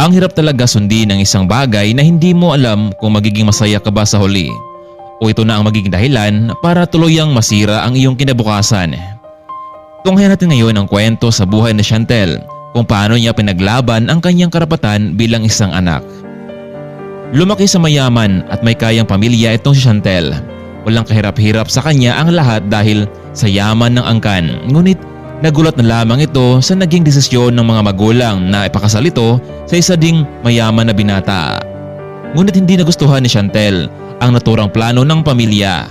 Ang hirap talaga sundin ng isang bagay na hindi mo alam kung magiging masaya ka ba sa huli. O ito na ang magiging dahilan para tuluyang masira ang iyong kinabukasan. Tunghayan natin ngayon ang kwento sa buhay ni Chantel kung paano niya pinaglaban ang kanyang karapatan bilang isang anak. Lumaki sa mayaman at may kayang pamilya itong si Chantel. Walang kahirap-hirap sa kanya ang lahat dahil sa yaman ng angkan. Ngunit nagulat na lamang ito sa naging desisyon ng mga magulang na ipakasal ito sa isa ding mayaman na binata. Ngunit hindi nagustuhan ni Chantel ang naturang plano ng pamilya.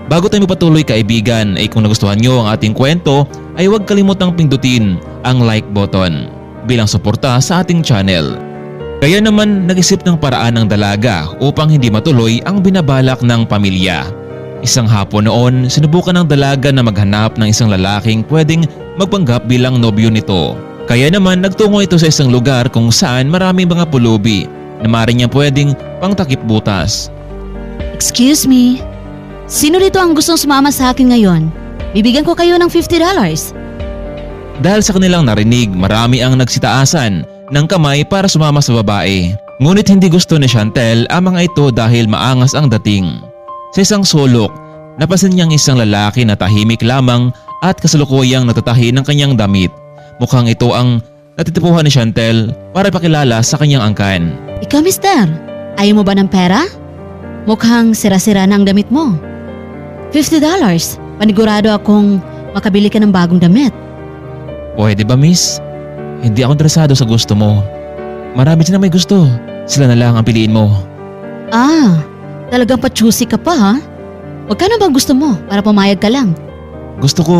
Bago tayo magpatuloy kaibigan, ay kung nagustuhan nyo ang ating kwento ay huwag kalimutang pindutin ang like button bilang suporta sa ating channel. Kaya naman nag-isip ng paraan ng dalaga upang hindi matuloy ang binabalak ng pamilya. Isang hapon noon, sinubukan ng dalaga na maghanap ng isang lalaking pwedeng magpanggap bilang nobyo nito. Kaya naman nagtungo ito sa isang lugar kung saan maraming mga pulubi na maaari niyang pwedeng pangtakip butas. Excuse me, sino dito ang gustong sumama sa akin ngayon? Bibigyan ko kayo ng $50. Dahil sa kanilang narinig, marami ang nagsitaasan ng kamay para sumama sa babae. Ngunit hindi gusto ni Chantel ang mga ito dahil maangas ang dating. Sa isang sulok, napansin niyang isang lalaki na tahimik lamang at kasalukuyang natatahi ng kanyang damit. Mukhang ito ang natitipuhan ni Chantel para ipakilala sa kanyang angkan. Ikaw, mister, ayaw mo ba ng pera? Mukhang sira-sira na ang damit mo. $50, panigurado akong makabili ka ng bagong damit. Pwede ba, miss? Hindi ako interesado sa gusto mo. Marami silang may gusto. Sila na lang ang piliin mo. Ah, talagang pa-choosy ka pa ha? Magkano ba gusto mo para pumayag ka lang? Gusto ko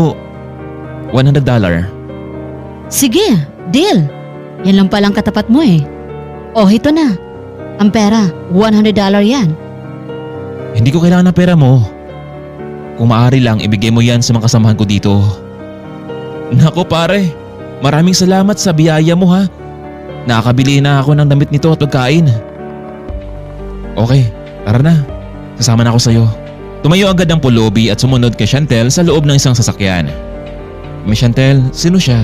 $100. Sige, deal. Yan lang palang katapat mo eh. Oh, ito na. Ang pera, $100 yan. Hindi ko kailangan ng pera mo. Kung maaari lang, ibigay mo yan sa mga kasamahan ko dito. Nako pare, maraming salamat sa biyaya mo ha. Nakakabili na ako ng damit nito at pagkain. Okay, tara na. Sasama na ako sa'yo. Tumayo agad ang pulubi at sumunod kay Chantel sa loob ng isang sasakyan. Miss Chantel, sino siya?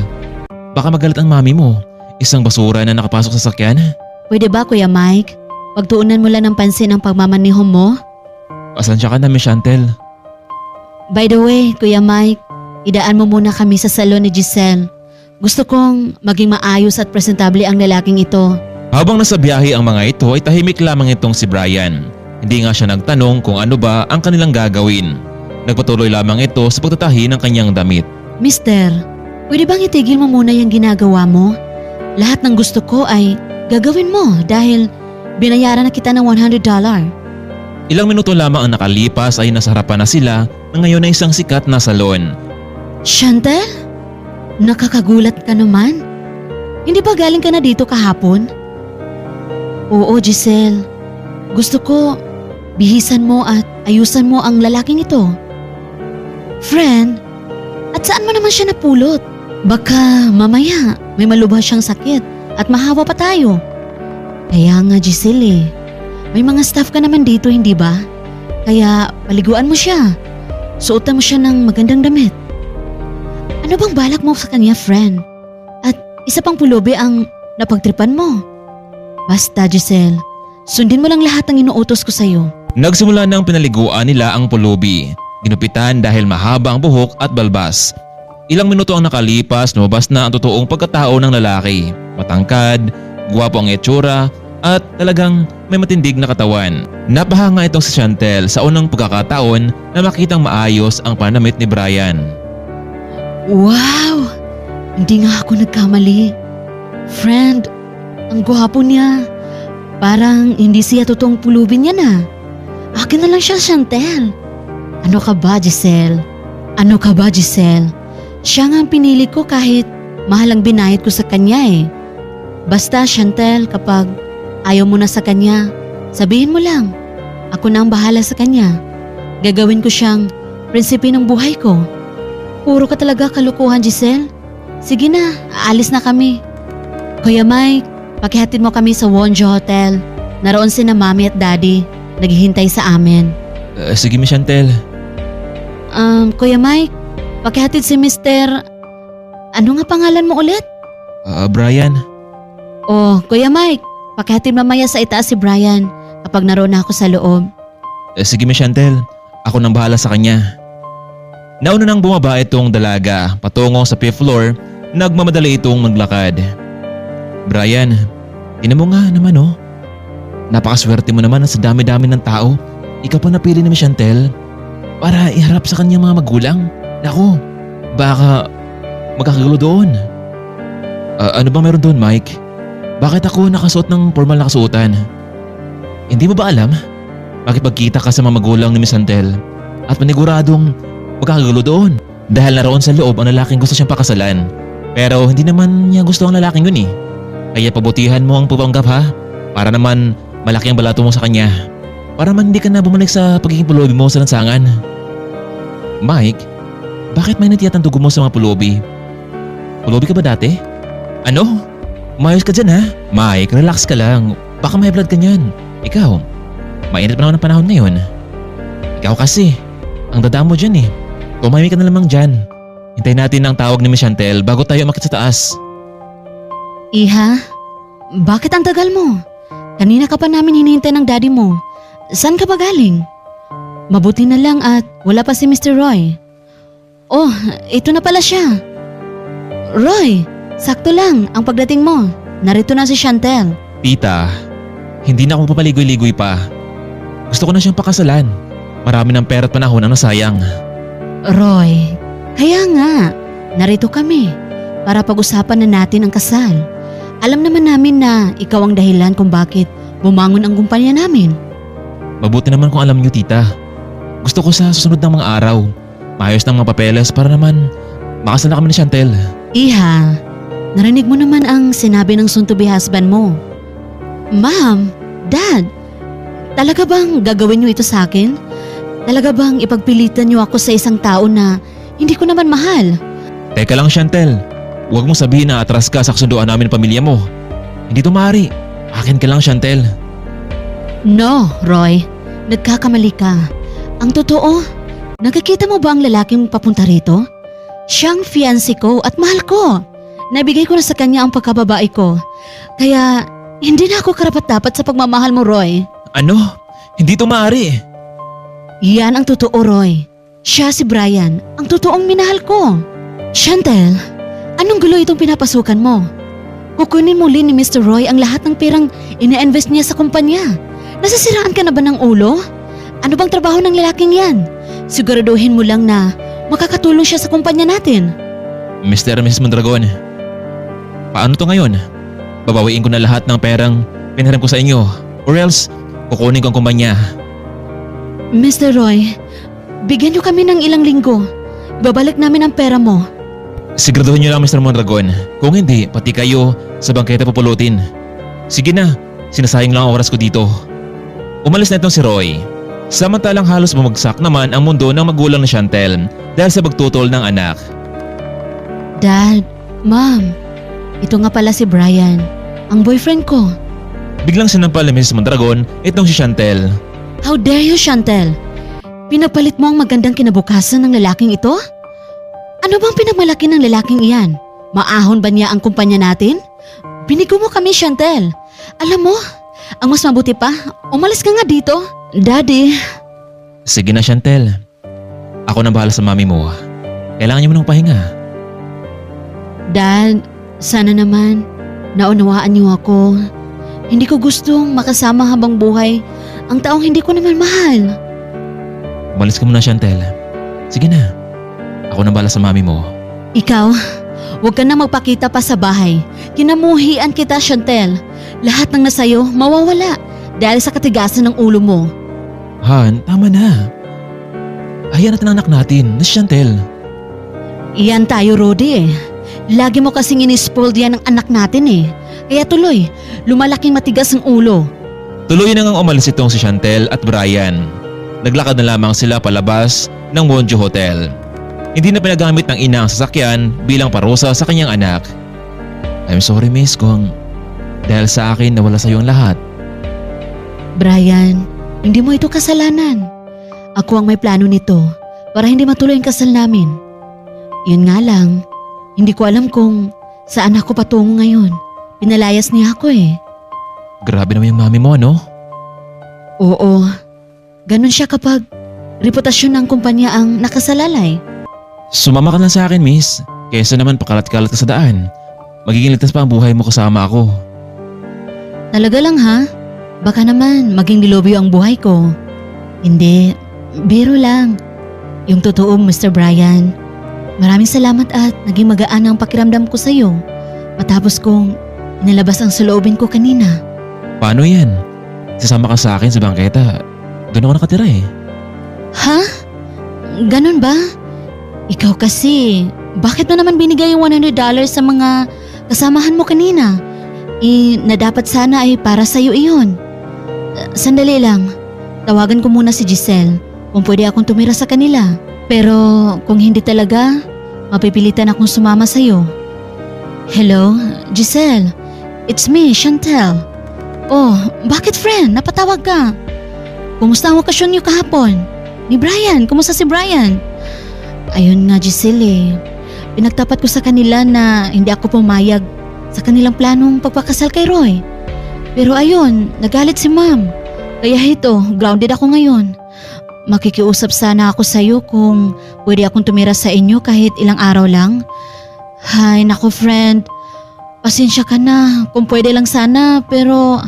Baka magalit ang mami mo. Isang basura na nakapasok sa sasakyan. Pwede ba Kuya Mike? Pagtuunan mo lang ng pansin ang pagmamanihom mo? Pasensya ka na, Miss Chantel. By the way, Kuya Mike, idaan mo muna kami sa salon ni Giselle. Gusto kong maging maayos at presentable ang lalaking ito. Habang nasa biyahe ang mga ito ay tahimik lamang itong si Brian. Hindi nga siya nagtanong kung ano ba ang kanilang gagawin. Nagpatuloy lamang ito sa pagtatahi ng kanyang damit. Mister, pwede bang itigil mo muna yung ginagawa mo? Lahat ng gusto ko ay gagawin mo dahil binayaran na kita ng $100. Ilang minuto lamang ang nakalipas ay nasa harapan na sila na ngayon ay isang sikat na salon. Chantel? Nakakagulat ka naman. Hindi ba galing ka na dito kahapon? Oo, Giselle. Gusto ko bihisan mo at ayusan mo ang lalaking ito. Friend, at saan mo naman siya napulot? Baka mamaya may malubha siyang sakit at mahawa pa tayo. Kaya nga Giselle, may mga staff ka naman dito hindi ba? Kaya paliguan mo siya. Suotan mo siya ng magandang damit. Ano bang balak mo sa kanya, friend? At isa pang pulubi ang napagtripan mo. Basta Giselle, sundin mo lang lahat ng inuutos ko sa'yo. Nagsimula ng pinaliguan nila ang pulubi. Ginupitan dahil mahaba ang buhok at balbas. Ilang minuto ang nakalipas, lumabas na ang totoong pagkatao ng lalaki. Matangkad, gwapo ang etsura at talagang may matindig na katawan. Napahanga itong si Chantel sa unang pagkakataon na makitang maayos ang panamit ni Brian. Wow! Hindi nga ako nagkamali. Friend, ang gwapo niya. Parang hindi siya totoong pulubin niya na. Akin na lang siya, Chantel. Ano ka ba, Giselle? Ano ka ba, Giselle? Siya nga ang pinili ko kahit mahal ang binayad ko sa kanya eh. Basta, Chantel, kapag ayaw mo na sa kanya, sabihin mo lang. Ako na ang bahala sa kanya. Gagawin ko siyang prinsipe ng buhay ko. Puro ka talaga kalukuhan, Giselle. Sige na, aalis na kami. Kuya Mike, pakihatid mo kami sa Wonjo Hotel. Naroon sina Mami at Daddy, naghihintay sa amin. Sige, Miss Chantel. Kuya Mike, pakihatid si Mr. Ano nga pangalan mo ulit? Brian. Oh, Kuya Mike, pakihatid mamaya sa itaas si Brian kapag naroon na ako sa loob. Sige Miss Chantel, ako nang bahala sa kanya. Nauna nang bumaba itong dalaga patungo sa 5th floor, nagmamadali itong maglakad. Brian, tinan mo nga naman oh. Napakaswerte mo naman sa dami-dami ng tao. Ikaw pa napili ni Miss Chantel para iharap sa kanyang mga magulang. Naku, baka magkakagulo doon. Ano ba meron doon, Mike? Bakit ako nakasuot ng formal na kasuotan? Hindi mo ba alam? Makipagkita ka sa mga magulang ni Miss Chantel at paniguradong magkakagulo doon dahil naroon sa loob ang lalaking gusto siyang pakasalan. Pero hindi naman niya gusto ang lalaking yun eh. Kaya pabutihan mo ang pupanggap ha, para naman malaki ang balato mo sa kanya. Para man hindi ka na bumalik sa pagiging pulubi mo sa lansangan. Mike, bakit mainit yata ang dugo mo sa mga pulubi? Pulubi ka ba dati? Ano? Umayos ka dyan ha? Mike, relax ka lang. Baka may blood ka niyan. Ikaw, mainit pa naman ang panahon ngayon. Ikaw kasi, ang dadaan mo dyan eh. Tumahimik ka na lamang dyan. Hintayin natin ang tawag ni Miss Chantel bago tayo umakyat sa taas. Iha, bakit ang tagal mo? Kanina ka pa namin hinihintay ng daddy mo. Saan ka ba galing? Mabuti na lang at wala pa si Mr. Roy. Oh, ito na pala siya. Roy, sakto lang ang pagdating mo. Narito na si Chantel. Tita, hindi na ako papaligoy-ligoy pa. Gusto ko na siyang pakasalan. Marami ng pera at panahon ang nasayang. Roy, kaya nga, narito kami para pag-usapan na natin ang kasal. Alam naman namin na ikaw ang dahilan kung bakit bumangon ang kumpanya namin. Mabuti naman kung alam niyo, tita. Gusto ko sa susunod ng mga araw, maayos ng mga papeles para naman makasal na kami ni Chantel. Iha, narinig mo naman ang sinabi ng soon-to-be husband mo. Ma'am, Dad, talaga bang gagawin niyo ito sa akin? Talaga bang ipagpilitan niyo ako sa isang tao na hindi ko naman mahal? Teka lang Chantel, huwag mong sabihin na atras ka sa kasunduan namin ng pamilya mo. Hindi to maaari. Akin ka lang Chantel. No, Roy, nagkakamali ka. Ang totoo, nakikita mo ba ang lalaking papunta rito? Siyang fiancé ko at mahal ko. Nabigay ko na sa kanya ang pagkababae ko. Kaya hindi na ako karapat-dapat sa pagmamahal mo, Roy. Ano? Hindi to maaari. Yan ang totoo, Roy. Siya si Brian, ang totoong minahal ko. Chantel, anong gulo itong pinapasukan mo? Kukunin muli ni Mr. Roy ang lahat ng perang ina-invest niya sa kumpanya. Nasasiraan ka na ba ng ulo? Ano bang trabaho ng lalaking yan? Siguraduhin mo lang na makakatulong siya sa kumpanya natin. Mr. and Mrs. Mondragon, paano to ngayon? Babawiin ko na lahat ng perang pinahiram ko sa inyo or else kukunin ko ang kumpanya. Mr. Roy, bigyan niyo kami ng ilang linggo. Babalik namin ang pera mo. Siguraduhin niyo lang Mr. Mondragon. Kung hindi, pati kayo sa bangketa pupulutin. Sige na, sinasayang lang ang oras ko dito. Umalis na itong si Roy. Samantalang halos bumagsak naman ang mundo ng magulang ni Chantel dahil sa pagtutol ng anak. Dad, Ma'am, ito nga pala si Brian, ang boyfriend ko. Biglang sinampal ni Mrs. Mondragon itong si Chantel. How dare you, Chantel? Pinapalit mo ang magandang kinabukasan ng lalaking ito? Ano bang pinagmalaki ng lalaking iyan? Maahon ba niya ang kumpanya natin? Binigo mo kami, Chantel. Alam mo, ang mas mabuti pa, umalis ka nga dito. Daddy. Sige na Chantel. Ako na bahala sa mami mo. Kailangan niyo mo ng pahinga. Dad, sana naman naunawaan niyo ako. Hindi ko gustong makasama habang buhay ang taong hindi ko naman mahal. Umalis ka muna Chantel. Sige na. Ako na bahala sa mami mo. Ikaw, huwag ka na magpakita pa sa bahay. Kinamuhian kita, Chantel. Lahat ng nasayo mawawala dahil sa katigasan ng ulo mo. Han, tama na. Hayaan natin ang anak natin, na si Chantel. Iyan tayo, Rudy eh. Lagi mo kasing inispoiled yan ng anak natin eh. Kaya tuloy, lumalaking matigas ang ulo. Tuloy na ngang umalis itong si Chantel at Brian. Naglakad na lamang sila palabas ng Monjo Hotel. Hindi na pinagamit ng ina ang sasakyan bilang parusa sa kanyang anak. I'm sorry miss kung dahil sa akin nawala sa iyo ang lahat. Brian, hindi mo ito kasalanan. Ako ang may plano nito para hindi matuloy ang kasal namin. Yun nga lang, hindi ko alam kung saan ako patungo ngayon. Pinalayas niya ako eh. Grabe naman yung mami mo, ano? Oo, ganun siya kapag reputasyon ng kumpanya ang nakasalalay. Sumama ka lang sa akin, miss. Kesa naman pakalat-kalat ka sa daan. Magiging ligtas pa ang buhay mo kasama ako. Talaga lang ha? Baka naman maging dilobyo ang buhay ko. Hindi, biro lang. Yung totoo, Mr. Brian. Maraming salamat at naging magaan ang pakiramdam ko sa'yo matapos kong nilabas ang saloobin ko kanina. Paano yan? Sasama ka sa akin sa bangketa. Doon ako nakatira eh. Ha? Ganun ba? Ikaw kasi, bakit mo naman binigay yung $100 sa mga kasamahan mo kanina? Na dapat sana ay para sa'yo iyon. Sandali lang, tawagan ko muna si Giselle kung pwede akong tumira sa kanila. Pero kung hindi talaga, mapipilitan akong sumama sa'yo. Hello, Giselle. It's me, Chantel. Oh, bakit friend? Napatawag ka? Kumusta ang wakasyon niyo kahapon? Ni Brian, kumusta si Brian? Ayun nga Giselle eh. Pinagtapat ko sa kanila na hindi ako pumayag sa kanilang planong pagpakasal kay Roy. Pero ayun, nagalit si ma'am. Kaya ito, grounded ako ngayon. Makikiusap sana ako sa iyo kung pwede akong tumira sa inyo kahit ilang araw lang. Hay, nako friend. Pasensya ka na kung pwede lang sana pero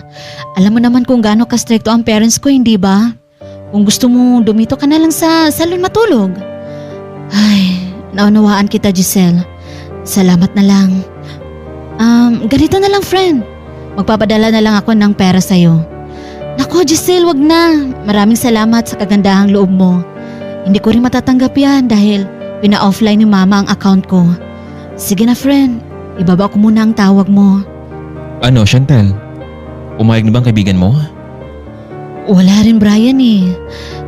alam mo naman kung gaano ka-stricto ang parents ko, hindi ba? Kung gusto mo, dumito ka na lang sa salon matulog. Ay, naunawaan kita Giselle. Salamat na lang. Ganito na lang friend. Magpapadala na lang ako ng pera sa'yo. Nako Giselle, wag na. Maraming salamat sa kagandahang loob mo. Hindi ko rin matatanggap yan dahil pina-offline ni mama ang account ko. Sige na friend, ibaba ko muna ang tawag mo. Ano, Chantel? Umayag na bang kaibigan mo? Wala rin Brian eh.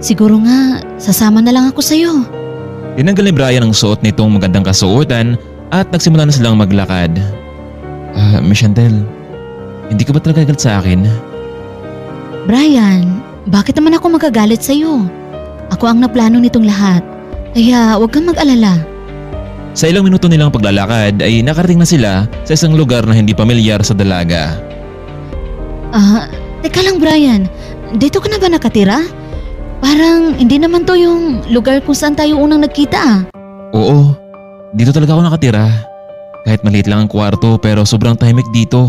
Siguro nga, sasama na lang ako sa'yo. Tinanggal ni Brian ang suot nitong magandang kasuotan at nagsimula na silang maglakad. Miss Chantel, hindi ka ba talaga galit sa akin? Brian, bakit naman ako magagalit sa'yo? Ako ang naplano nitong lahat. Kaya huwag kang mag-alala. Sa ilang minuto nilang paglalakad ay nakarating na sila sa isang lugar na hindi pamilyar sa dalaga. Teka lang Brian, dito ka na ba nakatira? Parang hindi naman to yung lugar kung saan tayo unang nagkita. Oo, dito talaga ako nakatira. Kahit maliit lang ang kwarto pero sobrang tahimik dito.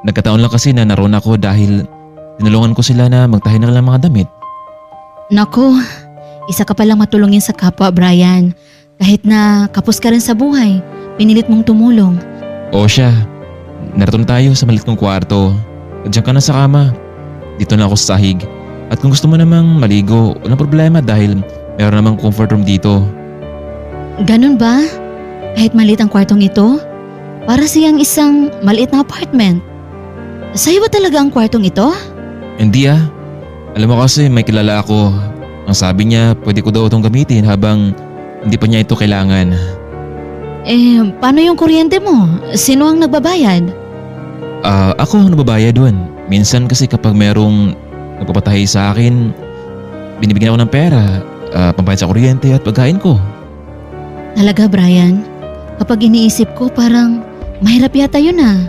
Nagkataon lang kasi na naroon ako dahil tinulungan ko sila na magtahi ng ilang mga damit. Naku, isa ka palang matulungin sa kapwa Brian. Kahit na kapos ka rin sa buhay, pinilit mong tumulong. O siya, narito na tayo sa maliit kong kwarto. Diyan ka na sa kama. Dito na ako sa sahig. At kung gusto mo namang maligo, walang problema dahil meron namang comfort room dito. Ganun ba? Kahit maliit ang kwartong ito? Para siyang isang maliit na apartment. Sa'yo ba talaga ang kwartong ito? Hindi ah. Alam mo kasi may kilala ako. Ang sabi niya pwede ko daw itong gamitin habang hindi pa niya ito kailangan. Paano yung kuryente mo? Sino ang nagbabayad? Ako ang nababayad doon. Minsan kasi kapag merong nagpapatahi sa akin, binibigyan ako ng pera, pambayad sa kuryente at pagkain ko. Talaga Brian? Kapag iniisip ko parang mahirap yata yun ah.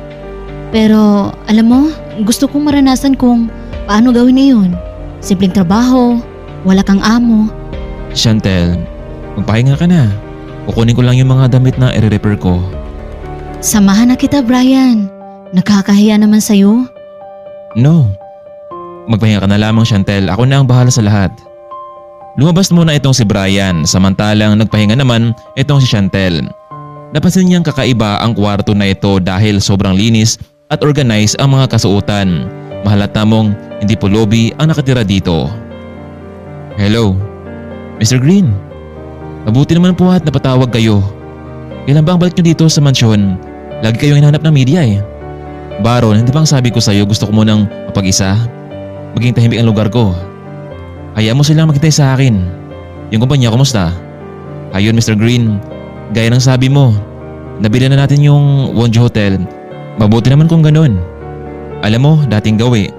Pero alam mo, gusto kong maranasan kung paano gawin iyon. Simpleng trabaho, wala kang amo. Chantel, magpahinga ka na. Kukunin ko lang yung mga damit na i-repair ko. Samahan na kita Brian. Nakakahiya naman sa'yo. No. Magpahinga ka na lamang Chantel, ako na ang bahala sa lahat. Lumabas muna itong si Brian, samantalang nagpahinga naman itong si Chantel. Napansin niyang kakaiba ang kwarto na ito dahil sobrang linis at organize ang mga kasuotan. Mahalata mong hindi po lobby ang nakatira dito. Hello, Mr. Green. Mabuti naman po at napatawag kayo. Kailan ba ang balik niyo dito sa mansyon? Lagi kayong hinahanap ng media eh. Baron, hindi bang sabi ko sa iyo gusto ko munang mapag-isa? Maging tahimik ang lugar ko. Hayaan mo silang maghintay sa akin. Yung kumpanya, kumusta? Ayun Mr. Green, gaya ng sabi mo, nabili na natin yung Wonjo Hotel. Mabuti naman kung ganun. Alam mo, dating gawi.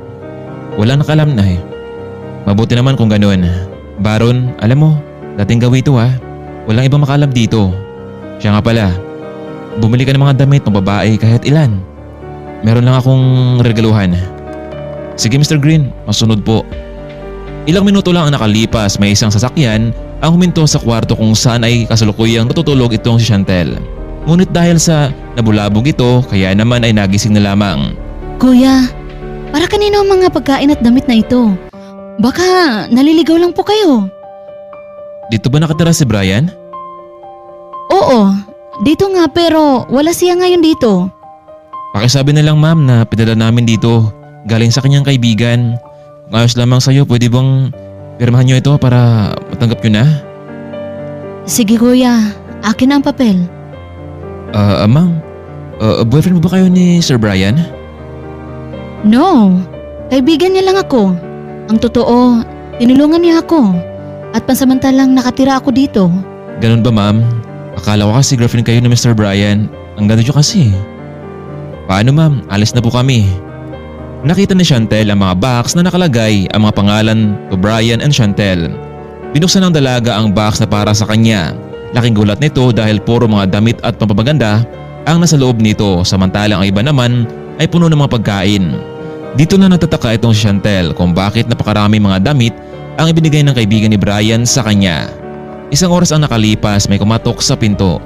Walang nakalam na eh. Mabuti naman kung ganun. Baron, alam mo, dating gawi ito ha. Walang ibang makalam dito. Siya nga pala, bumili ka ng mga damit ng babae kahit ilan. meron lang akong regaluhan. Sige Mr. Green, masunod po. Ilang minuto lang ang nakalipas, may isang sasakyan ang huminto sa kwarto kung saan ay kasalukuyang natutulog itong si Chantel. Ngunit dahil sa nabulabog ito, kaya naman ay nagising na lamang. Kuya, para kanino ang mga pagkain at damit na ito? Baka naliligaw lang po kayo. Dito ba nakatira si Brian? Oo, dito nga pero wala siya ngayon dito. Pakisabi na lang ma'am na pinadala namin dito galing sa kanyang kaibigan. Kung ayos lamang sa'yo, pwede bang pirmahan nyo ito para matanggap nyo na? Sige kuya, akin na ang papel. Ma'am, boyfriend mo ba kayo ni Sir Brian? No, kaibigan niya lang ako. Ang totoo, tinulungan niya ako. At pansamantalang nakatira ako dito. Ganun ba ma'am? Akala ko kasi girlfriend kayo ni Mr. Brian. Ang ganda nyo kasi. Paano ma'am? Alis na po kami. Nakita ni Chantel ang mga box na nakalagay ang mga pangalan to Brian and Chantel. Binuksan ng dalaga ang box na para sa kanya. Laking gulat nito dahil puro mga damit at pampabaganda ang nasa loob nito, samantalang ang iba naman ay puno ng mga pagkain. Dito na natataka itong si Chantel kung bakit napakarami mga damit ang ibinigay ng kaibigan ni Brian sa kanya. Isang oras ang nakalipas, may kumatok sa pinto.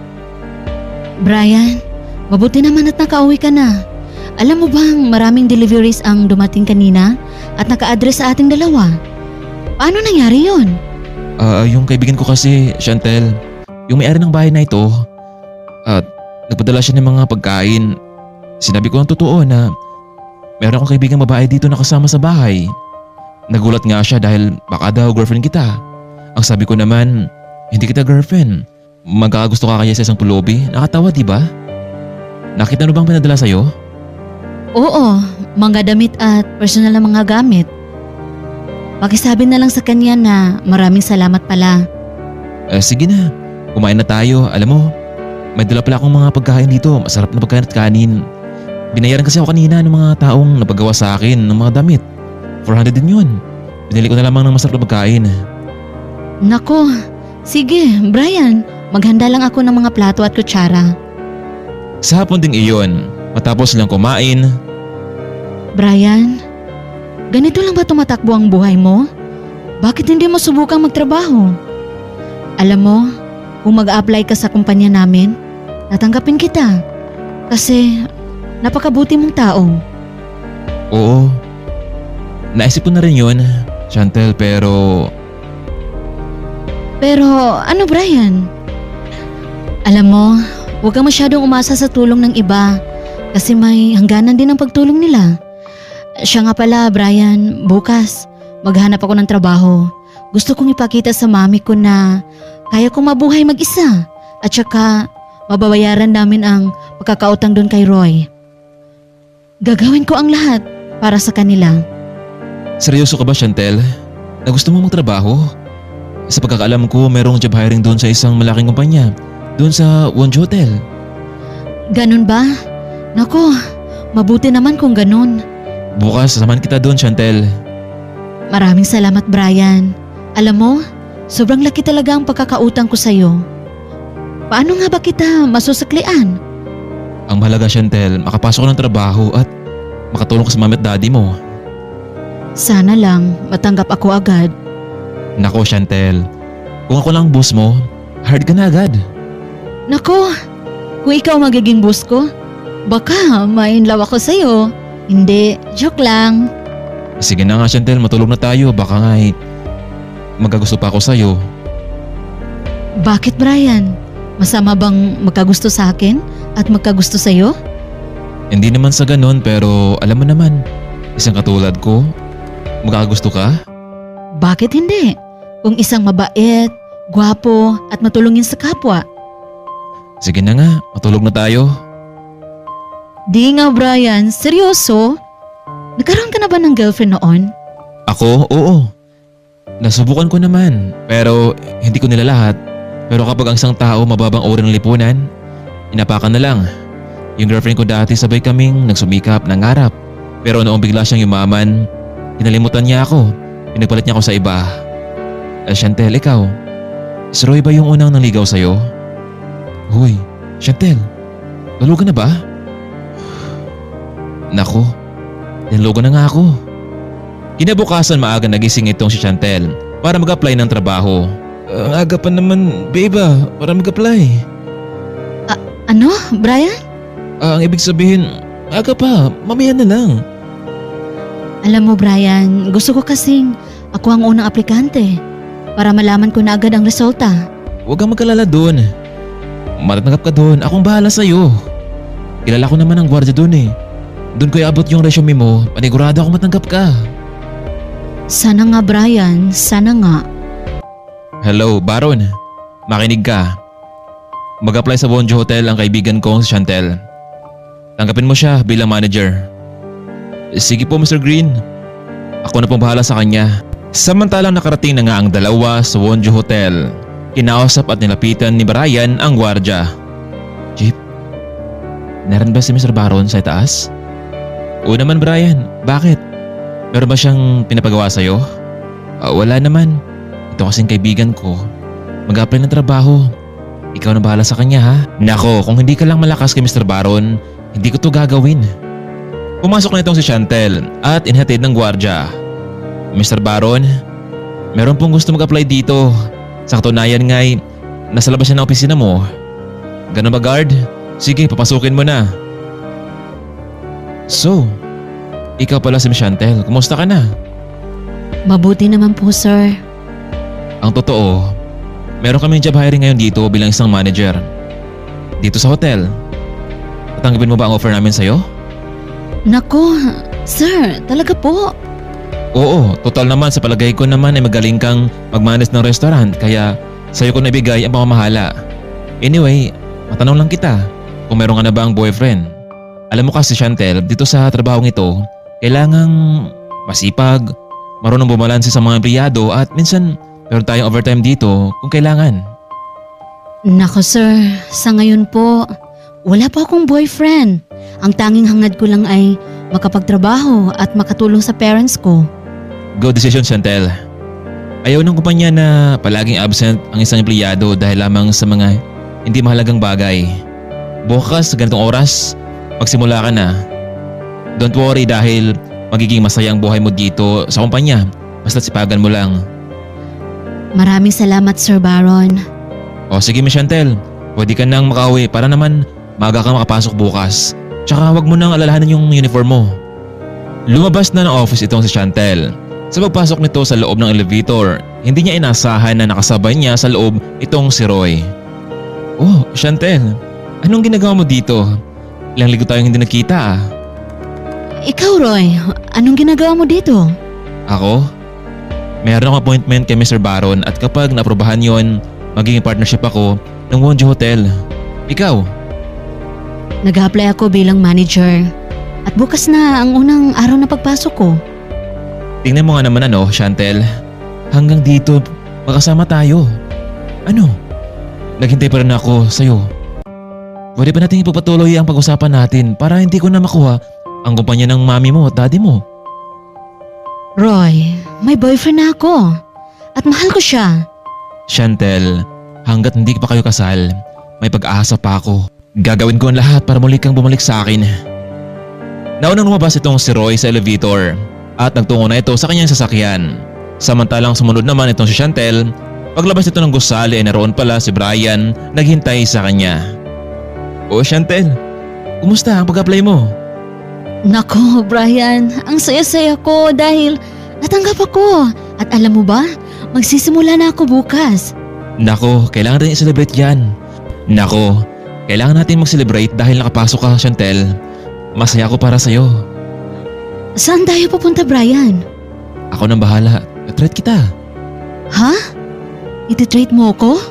Brian, mabuti naman at nakauwi ka na. Alam mo bang maraming deliveries ang dumating kanina at naka-address sa ating dalawa? Paano nangyari yun? Yung kaibigan ko kasi, Chantel, yung may-ari ng bahay na ito, nagpadala siya ng mga pagkain. Sinabi ko ng totoo na meron akong kaibigan babae dito na kasama sa bahay. Nagulat nga siya dahil baka daw girlfriend kita. Ang sabi ko naman, hindi kita girlfriend. Magkakagusto ka kaya sa isang pulubi? Nakatawa diba? Nakita mo bang pinadala sa'yo? Oo, mga damit at personal na mga gamit. Pakisabi na lang sa kanya na maraming salamat pala. Sige na, kumain na tayo. Alam mo, may dala pala akong mga pagkain dito. Masarap na pagkain at kanin. Binayaran kasi ako kanina ng mga taong napagawa sa akin ng mga damit. 400 din yun. Binili ko na lamang ng masarap na pagkain. Nako, sige Brian, maghanda lang ako ng mga plato at kutsara. Sa hapon ding iyon, matapos lang kumain, Brian, ganito lang ba tumatakbo ang buhay mo? Bakit hindi mo subukang magtrabaho? Alam mo, kung mag-a-apply ka sa kumpanya namin, tatanggapin kita. Kasi napakabuti mong tao. oo, naisip ko na rin yun, Chantel, pero Pero ano Brian? Alam mo, huwag kang masyadong umasa sa tulong ng iba kasi may hangganan din ang pagtulong nila. Siya nga pala Brian, bukas maghanap ako ng trabaho. Gusto kong ipakita sa mami ko na kaya kong mabuhay mag-isa at saka mababayaran namin ang pagkakautang doon kay Roy. Gagawin ko ang lahat para sa kanila. seryoso ka ba Chantel? Na gusto mo magtrabaho? Sa pagkakaalam ko, merong job hiring doon sa isang malaking kumpanya. Doon sa Wonjo Hotel. Ganun ba? Naku, mabuti naman kung ganun. Bukas sasamahan kita doon, Chantel. Maraming salamat Brian. Alam mo, sobrang laki talaga ang pagkakautang ko sa'yo. Paano nga ba kita masusuklian? Ang mahalaga, Chantel, makapasok ka ng trabaho at makatulong ka sa mami at daddy mo. Sana lang matanggap ako agad. Nako, Chantel, kung ako lang ang boss mo, hard ka na agad. Nako, kung ikaw magiging boss ko, baka ma-inlove ako sa'yo. Hindi, joke lang. Sige na nga, Chantel, matulog na tayo. Baka nga magkagusto pa ako sa'yo. Bakit Brian? Masama bang magkagusto sa akin at magkagusto sa'yo? Hindi naman sa ganun, pero alam mo naman, isang katulad ko, magkakagusto ka? Bakit hindi? Kung isang mabait, gwapo at matulungin sa kapwa. Sige na nga, matulog na tayo. Di nga Brian, seryoso? Nagkaroon ka na ba ng girlfriend noon? Ako? Oo. Nasubukan ko naman, pero hindi ko nila lahat. Pero kapag ang isang tao mababang uri ng lipunan, inapakan na lang. Yung girlfriend ko dati sabay kaming nagsumikap, nangarap. Pero noong bigla siyang yumaman, kinalimutan niya ako. Pinagpalit niya ako sa iba. Chantel, ikaw, si Roy ba yung unang nanligaw sa'yo? Hoy, Chantel, tulog ka na ba? Naku, nilogo na nga ako. Kinabukasan maaga nagising itong si Chantel para mag-apply ng trabaho. Ang aga pa naman, babe para mag-apply. Ano, Brian? Ang ibig sabihin, aga pa, mamaya na lang. Alam mo, Brian, gusto ko kasing ako ang unang aplikante para malaman ko na agad ang resulta. Huwag kang magkalala doon. Matatanggap ka doon, akong bahala sa'yo. Kilala ko naman ang gwardiya doon eh. Doon ko iabot yung resume mo, panigurado ako matanggap ka. Sana nga, Brian, sana nga. Hello, Baron. Makinig ka. Mag-apply sa Bonjo Hotel ang kaibigan kong si Chantel. Tanggapin mo siya bilang manager. Sige po, Mr. Green. Ako na pong bahala sa kanya. Samantalang nakarating na nga ang dalawa sa Bonjo Hotel. Kinausap at nilapitan ni Brian ang gwardya. Jeep, naran ba si Mr. Baron sa itaas? Oo naman, Brian. Bakit? Meron ba siyang pinapagawa sa'yo? Wala naman. Ito kasing kaibigan ko. Mag-apply ng trabaho. Ikaw na bahala sa kanya ha. Nako, kung hindi ka lang malakas kay Mr. Baron, hindi ko to gagawin. Pumasok na itong si Chantel at inhatid ng gwardya. Mr. Baron, meron pong gusto mag-apply dito. Sa katunayan nga'y nasa labas siya ng opisina mo. Ganun ba, guard? Sige, papasukin mo na. So, ikaw pala si Miss Chantel. Kumusta ka na? Mabuti naman po, sir. Ang totoo, meron kaming job hiring ngayon dito bilang isang manager. Dito sa hotel. Tatanggapin mo ba ang offer namin sa'yo? Nako, sir, talaga po. Oo, total naman sa palagay ko naman ay magaling kang mag-manage ng restaurant kaya sa'yo ko nabigay ang pamamahala. Anyway, matanong lang kita kung meron ka na ba ang boyfriend. Alam mo kasi Chantel, dito sa trabahong ito, kailangang masipag, marunong bumalanse sa mga empleyado at minsan meron tayong overtime dito kung kailangan. Nako, sir, sa ngayon po, wala po akong boyfriend. Ang tanging hangad ko lang ay makapagtrabaho at makatulong sa parents ko. Good decision, Chantel. Ayaw ng kumpanya na palaging absent ang isang empleyado dahil lamang sa mga hindi mahalagang bagay. Bukas sa ganitong oras, magsimula ka na. Don't worry dahil magiging masaya ang buhay mo dito sa kumpanya. Basta sipagan mo lang. Maraming salamat, Sir Baron. O sige, Miss Chantel. Pwede ka nang makauwi para naman maaga kang makapasok bukas. Tsaka wag mo nang alalahanan yung uniform mo. Lumabas na ng office itong si Chantel. Sa pagpasok nito sa loob ng elevator, hindi niya inasahan na nakasabay niya sa loob itong si Roy. Oh, Chantel, anong ginagawa mo dito? Ilang linggo tayong hindi nagkita ah. Ikaw, Roy, anong ginagawa mo dito? Ako? Mayroon akong appointment kay Mr. Baron at kapag naprobahan yon, magiging partnership ako ng Wonjo Hotel. Ikaw? Nag-apply ako bilang manager. At bukas na ang unang araw na pagpasok ko. Tingnan mo nga naman Chantel. Hanggang dito, magkasama tayo. Ano? Naghintay pa rin ako sa'yo. Pwede ba natin ipagpatuloy ang pag-usapan natin para hindi ko na makuha ang kumpanya ng mami mo at daddy mo? Roy, may boyfriend na ako. At mahal ko siya. Chantel, hanggat hindi pa kayo kasal, may pag-asa pa ako. Gagawin ko ang lahat para muli kang bumalik sa akin. Naunang lumabas itong si Roy sa elevator at nagtungo na ito sa kanyang sasakyan. Samantalang sumunod naman itong si Chantel. Paglabas ito ng gusali ay naroon pala si Brian naghintay sa kanya. O Chantel, kumusta ang pag-apply mo? Nako, Brian, ang saya-saya ko dahil natanggap ako. At alam mo ba, magsisimula na ako bukas. Nako, kailangan natin i-celebrate yan. Nako, kailangan natin mag-celebrate dahil nakapasok ka, Chantel. Masaya ako para sa'yo. Saan tayo pupunta, Brian? Ako nang bahala. Treat kita. Ha? Iti-treat mo ako?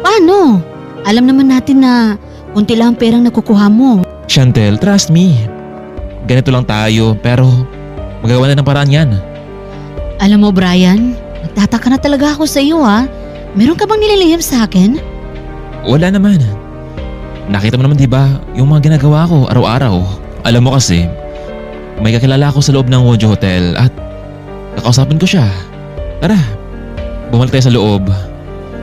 Paano? Alam naman natin na kunti lang ang perang nakukuha mo. Chantel, trust me. Ganito lang tayo pero magawa na ng paraan yan. Alam mo, Brian, nagtataka na talaga ako sa iyo ha. Meron ka bang nililihim sa akin? Wala naman. Nakita mo naman diba yung mga ginagawa ko araw-araw. Alam mo kasi, may kakilala ako sa loob ng Wonjo Hotel at kakausapin ko siya. Tara, bumalik tayo sa loob.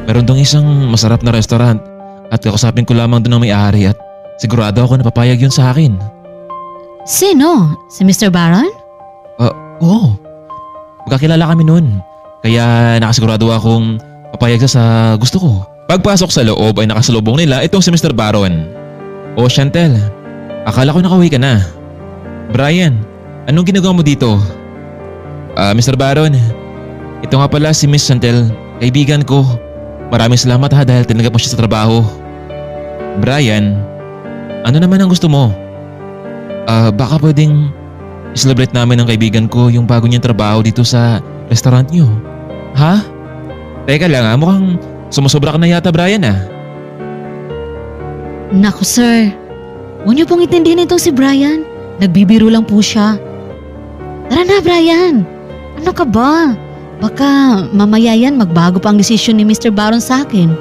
Meron dong isang masarap na restaurant at kakausapin ko lamang doon ang may-ari at sigurado ako na papayag yun sa akin. Sino? Si Mr. Baron? Oo. Magkakilala kami noon. Kaya nakasigurado akong papayag siya sa gusto ko. Pagpasok sa loob ay nakasalubong nila itong si Mr. Baron. O Chantel, akala ko nakauwi ka na. Brian, anong ginagawa mo dito? Mr. Baron, ito nga pala si Miss Chantel, kaibigan ko. Maraming salamat ha dahil tinanggap mo siya sa trabaho. Brian, ano naman ang gusto mo? Baka pwedeng i-celebrate namin ng kaibigan ko yung bago niyang trabaho dito sa restaurant niyo. Ha? Teka lang mukhang sumusobra ka na yata Brian Naku sir, huwag niyo pong intindihin itong si Brian. Nagbibiro lang po siya. Tara na Brian, ano ka ba? Baka mamaya yan magbago pa ang desisyon ni Mr. Baron sa akin.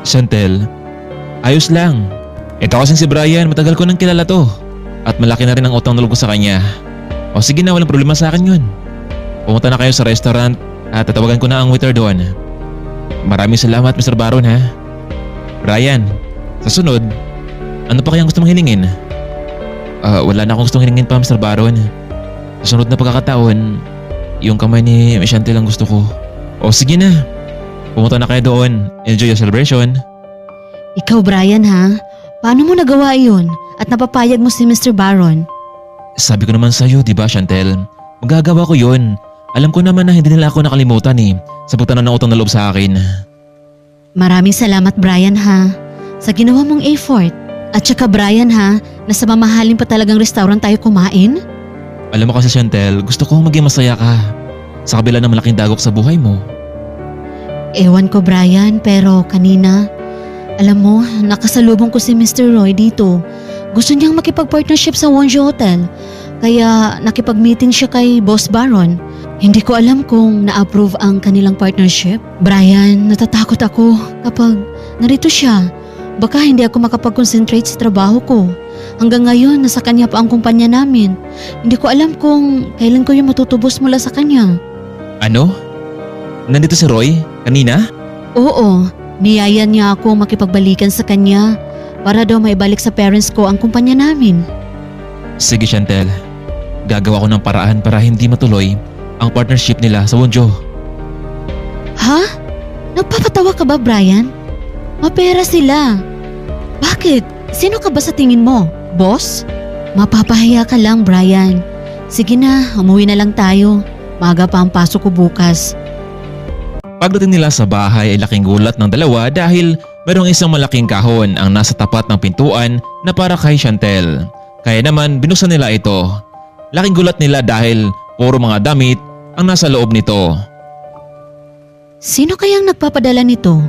Chantel, ayos lang. Ito kasing si Brian, matagal ko nang kilala to. At malaki na rin ang utang na loob ko sa kanya. O sige na, walang problema sa akin yun. Pumunta na kayo sa restaurant at tatawagan ko na ang waiter doon. Maraming salamat Mr. Baron ha. Brian, sa sunod, ano pa kayang gusto mong hilingin? Wala na akong gustong hilingin pa Mr. Baron. Sa sunod na pagkakataon, yung kamay ni Chantel ang gusto ko. O sige na, pumunta na kayo doon. Enjoy your celebration. Ikaw Brian ha, paano mo nagawa iyon at napapayag mo si Mr. Baron? Sabi ko naman sa'yo, di ba Chantel? Magagawa ko yun. Alam ko naman na hindi nila ako nakalimutan sa pagtanaw ng utang na loob sa akin. Maraming salamat Brian ha, sa ginawa mong effort. At saka Brian ha, nasa mamahalin pa talagang restaurant tayo kumain? Alam mo kasi Chantel, gusto kong maging masaya ka. Sa kabila ng malaking dagok sa buhay mo. Ewan ko Brian, pero kanina, alam mo, nakasalubong ko si Mr. Roy dito. Gusto niyang makipag-partnership sa Wonjo Hotel. Kaya nakipag-meeting siya kay Boss Baron. Hindi ko alam kung na-approve ang kanilang partnership. Brian, natatakot ako kapag narito siya. Baka hindi ako makapag-concentrate sa trabaho ko. Hanggang ngayon, nasa kanya pa ang kumpanya namin. Hindi ko alam kung kailan ko yung matutubos mula sa kanya. Ano? Nandito si Roy? Kanina? Oo, niyaya niya ako makipagbalikan sa kanya para daw maibalik sa parents ko ang kumpanya namin. Sige Chantel, gagawa ko ng paraan para hindi matuloy ang partnership nila sa Wonjo. Ha? Nagpapatawa ka ba, Brian? Mapera sila. Bakit? Sino ka ba sa tingin mo? Boss? Mapapahiya ka lang, Brian. Sige na, umuwi na lang tayo. Maaga pa ang pasok ko bukas. Pagdating nila sa bahay ay laking gulat ng dalawa dahil mayroong isang malaking kahon ang nasa tapat ng pintuan na para kay Chantel. Kaya naman binuksan nila ito. Laking gulat nila dahil puro mga damit ang nasa loob nito. Sino kayang nagpapadala nito?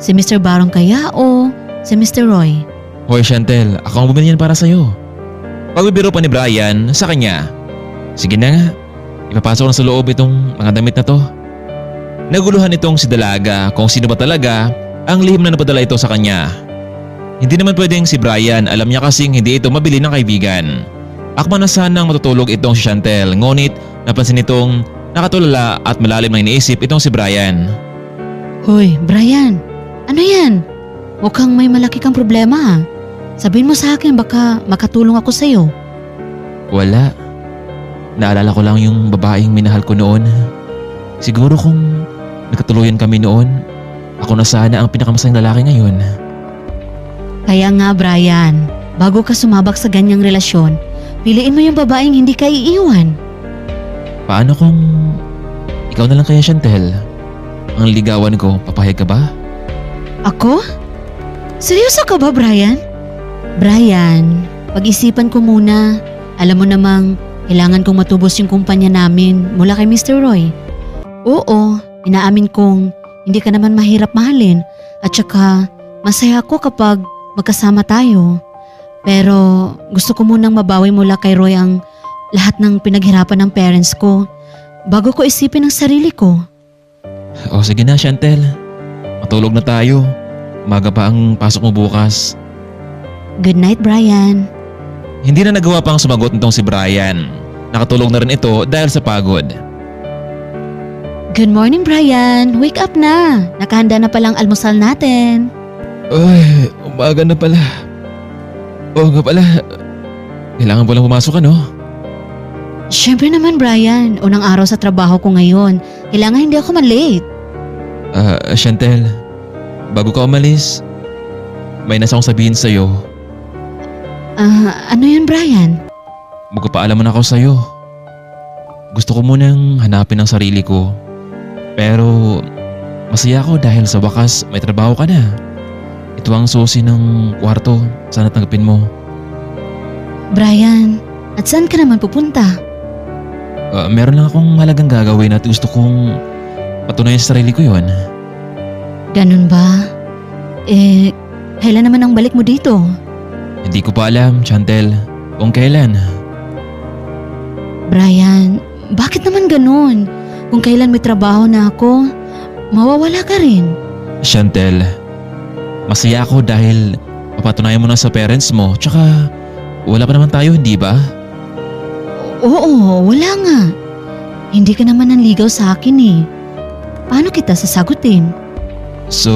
Si Mr. Baron kaya o si Mr. Roy? Hoy Chantel, ako ang bumili yan para sa'yo. Pagbibiro pa ni Brian sa kanya. Sige na nga, ipapasok na sa loob itong mga damit na to. Naguluhan itong si Dalaga kung sino ba talaga ang lihim na napadala ito sa kanya. Hindi naman pwedeng si Brian, alam niya kasing hindi ito mabili ng kaibigan. Akma na sanang matutulog itong si Chantel, ngunit napansin itong nakatulala at malalim na iniisip itong si Brian. Hoy, Brian, ano yan? Mukhang may malaki kang problema ha. Sabihin mo sa akin baka makatulong ako sa'yo. Wala. Naalala ko lang yung babaeng minahal ko noon. Siguro kung nagkatuluyan kami noon, ako na sana ang pinakamasayang lalaki ngayon. Kaya nga Brian, bago ka sumabak sa ganyang relasyon, piliin mo yung babaeng hindi ka iiwan. Paano kung ikaw na lang kaya Chantel? Ang ligawan ko, papayag ka ba? Ako? Seryoso ka ba Brian? Brian, pag-isipan ko muna. Alam mo namang kailangan kong matubos yung kumpanya namin mula kay Mr. Roy. Oo, inaamin kong hindi ka naman mahirap mahalin at saka masaya ako kapag magkasama tayo. Pero gusto ko munang mabawi mula kay Roy ang lahat ng pinaghirapan ng parents ko bago ko isipin ang sarili ko. O sige na Chantel, matulog na tayo. Umaga pa ang pasok mo bukas. Good night, Brian. Hindi na nagawa pang sumagot nitong si Brian. Nakatulog na rin ito dahil sa pagod. Good morning, Brian. Wake up na. Nakahanda na palang almusal natin. Ay, umaga na pala. Oo nga pala, Kailangan mo lang pumasok ano? Siyempre naman Brian, unang araw sa trabaho ko ngayon. Kailangan hindi ako malate. Chantel, bago ka umalis, may nasa akong sabihin sa'yo. Ano yun Brian? Magpapaalam na ako sa'yo. Gusto ko munang hanapin ang sarili ko. Pero masaya ako dahil sa wakas may trabaho ka na. Ito ang susi ng kwarto. Sana tanggapin mo. Brian, at saan ka naman pupunta? Meron lang akong halagang gagawin at gusto kong patunayan sa sarili ko yon. Ganun ba? Kailan naman ang balik mo dito? Hindi ko pa alam, Chantel, kung kailan. Brian, bakit naman ganun? Kung kailan may trabaho na ako, mawawala ka rin. Chantel, masaya ako dahil papatunayan mo na sa parents mo. Tsaka wala pa naman tayo, hindi ba? Oo, wala nga. Hindi ka naman nanligaw sa akin eh. Paano kita sasagutin? So,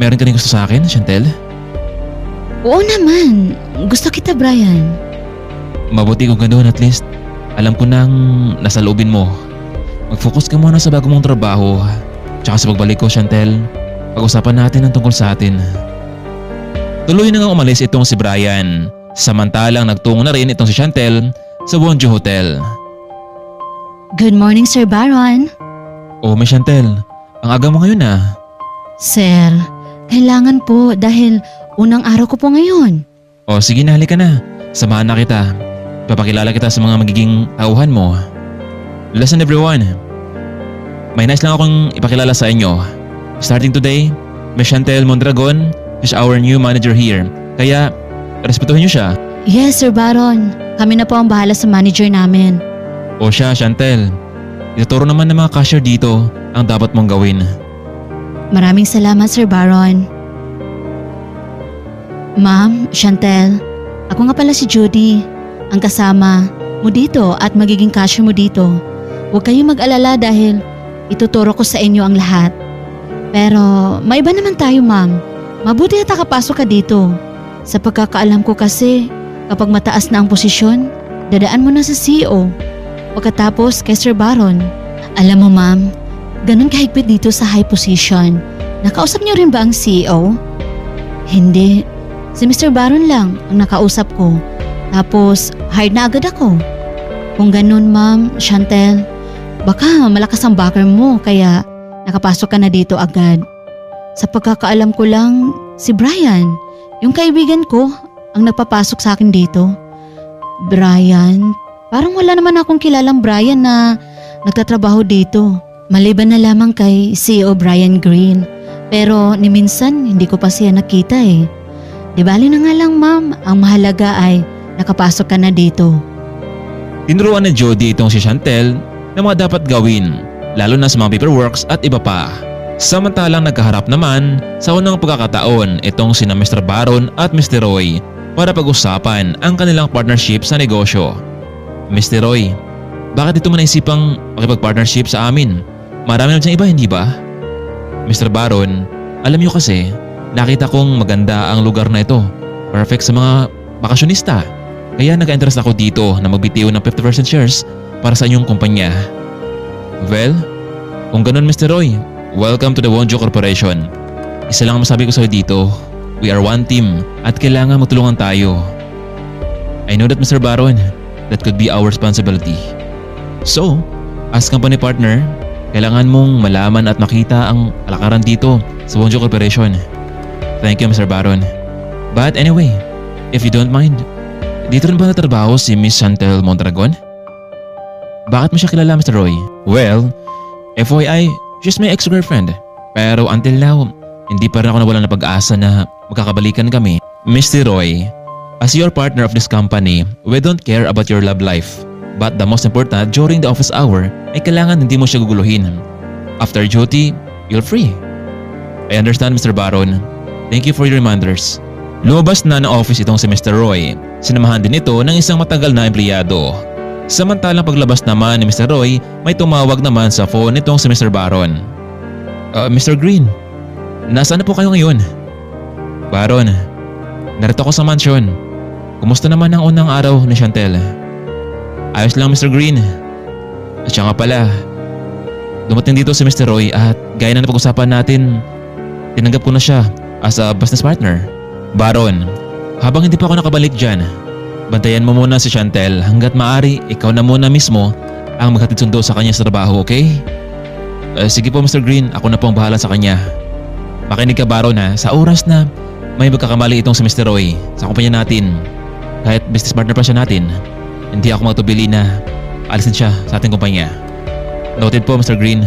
meron ka rin gusto sa akin, Chantel? Oo naman. Gusto kita, Brian. Mabuti kung ganoon, at least alam ko nang nasa loobin mo. Mag-focus ka muna sa bago mong trabaho. Tsaka sa pagbalik ko, Chantel, pag-usapan natin ang tungkol sa atin. Tuloy na nga umalis itong si Brian. Samantalang nagtungo na rin itong si Chantel sa Wonju Hotel. Good morning, Sir Baron. Oh, Miss Chantel, ang aga mo ngayon ah. Sir, kailangan po dahil unang araw ko po ngayon. Oh, sige na, halika na. Samahan na kita. Papakilala kita sa mga magiging tauhan mo. Listen everyone. May nais lang akong ipakilala sa inyo. Starting today, Miss Chantel Mondragon is our new manager here. Kaya, respetuhin niyo siya. Yes, Sir Baron. Kami na po ang bahala sa manager namin. O siya, Chantel. Ituturo naman ng mga cashier dito ang dapat mong gawin. Maraming salamat, Sir Baron. Ma'am, Chantel, ako nga pala si Judy, ang kasama mo dito at magiging cashier mo dito. Huwag kayong mag-alala dahil ituturo ko sa inyo ang lahat. Pero maiba naman tayo, ma'am. Mabuti at nakapasok ka dito. Sa pagkakaalam ko kasi, kapag mataas na ang posisyon, dadaan mo na sa CEO. Pagkatapos kay Sir Baron. Alam mo ma'am, ganun kahigpit dito sa high position. Nakausap niyo rin ba ang CEO? Hindi. Si Mr. Baron lang ang nakausap ko. Tapos hired na agad ako. Kung ganun ma'am, Chantel, baka malakas ang backer mo kaya nakapasok ka na dito agad. Sa pagkakaalam ko lang, si Brian, yung kaibigan ko, ang nagpapasok sa akin dito. Brian? Parang wala naman akong kilalang Brian na nagtatrabaho dito. Maliban na lamang kay CEO Brian Green. Pero ni minsan hindi ko pa siya nakita eh. Di bali na nga lang ma'am, ang mahalaga ay nakapasok ka na dito. Tinuruan ni Jody itong si Chantel na mga dapat gawin, lalo na sa mga paperworks at iba pa. Samantalang nagkaharap naman sa unang pagkakataon itong sina Mr. Baron at Mr. Roy para pag-usapan ang kanilang partnership sa negosyo. Mr. Roy, bakit dito mo naisipang makipag-partnership sa amin? Marami naman siyang iba, hindi ba? Mr. Baron, alam niyo kasi, nakita kong maganda ang lugar na ito. Perfect sa mga bakasyonista. Kaya nag-interest ako dito na magbitiw ng 50% shares para sa inyong kumpanya. Well, kung ganun Mr. Roy, welcome to the Wonju Corporation. Isa lang ang masabi ko sa'yo dito. We are one team at kailangan magtulungan tayo. I know that Mr. Baron, that could be our responsibility. So, as company partner, kailangan mong malaman at makita ang kalakaran dito sa Wonju Corporation. Thank you Mr. Baron. But anyway, if you don't mind, dito rin ba natrabaho si Miss Chantel Mondragon? Bakit mo siya kilala Mr. Roy? Well, FYI, she's my ex-girlfriend. Pero until now, hindi pa rin ako nawalan ng pag-asa na magkakabalikan kami. Mr. Roy, as your partner of this company, we don't care about your love life. But the most important, during the office hour, ay kailangan hindi mo siya guguluhin. After duty, you're free. I understand Mr. Baron. Thank you for your reminders. Lumabas na ng office itong si Mr. Roy. Sinamahan din ito ng isang matagal na empleyado. Samantalang paglabas naman ni Mr. Roy, may tumawag naman sa phone itong si Mr. Baron. Mr. Green, nasaan na po kayo ngayon? Baron, narito ako sa mansyon. Kumusta naman ang unang araw ni Chantel? Ayos lang Mr. Green. At siya nga pala, dumating dito si Mr. Roy at gaya na napag-usapan natin, tinanggap ko na siya as a business partner. Baron, habang hindi pa ako nakabalik dyan, bantayan mo muna si Chantel hanggat maaari ikaw na muna mismo ang maghatid sundo sa kanya sa trabaho, okay? Sige po Mr. Green, ako na po ang bahala sa kanya. Makinig ka Baron ha, sa oras na may magkakamali itong si Mr. Roy sa kumpanya natin, kahit business partner pa siya natin, hindi ako matubili na alisin siya sa ating kumpanya. Noted po Mr. Green.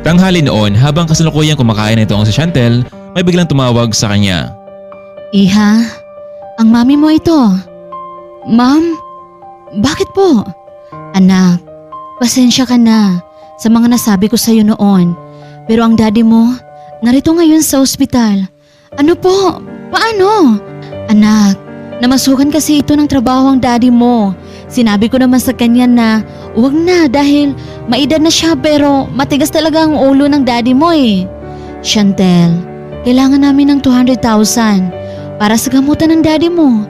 Tanghali noon habang kasalukuyang kumakain itong si Chantel, may biglang tumawag sa kanya. Iha, ang mami mo ito. Ma'am, bakit po? Anak, pasensya ka na sa mga nasabi ko sa'yo noon. Pero ang daddy mo, narito ngayon sa ospital. Ano po? Paano? Anak, namasukan kasi ito ng trabaho ang daddy mo. Sinabi ko naman sa kanya na huwag na dahil maedad na siya pero matigas talaga ang ulo ng daddy mo eh. Chantel, kailangan namin ng 200,000 para sa gamutan ng daddy mo.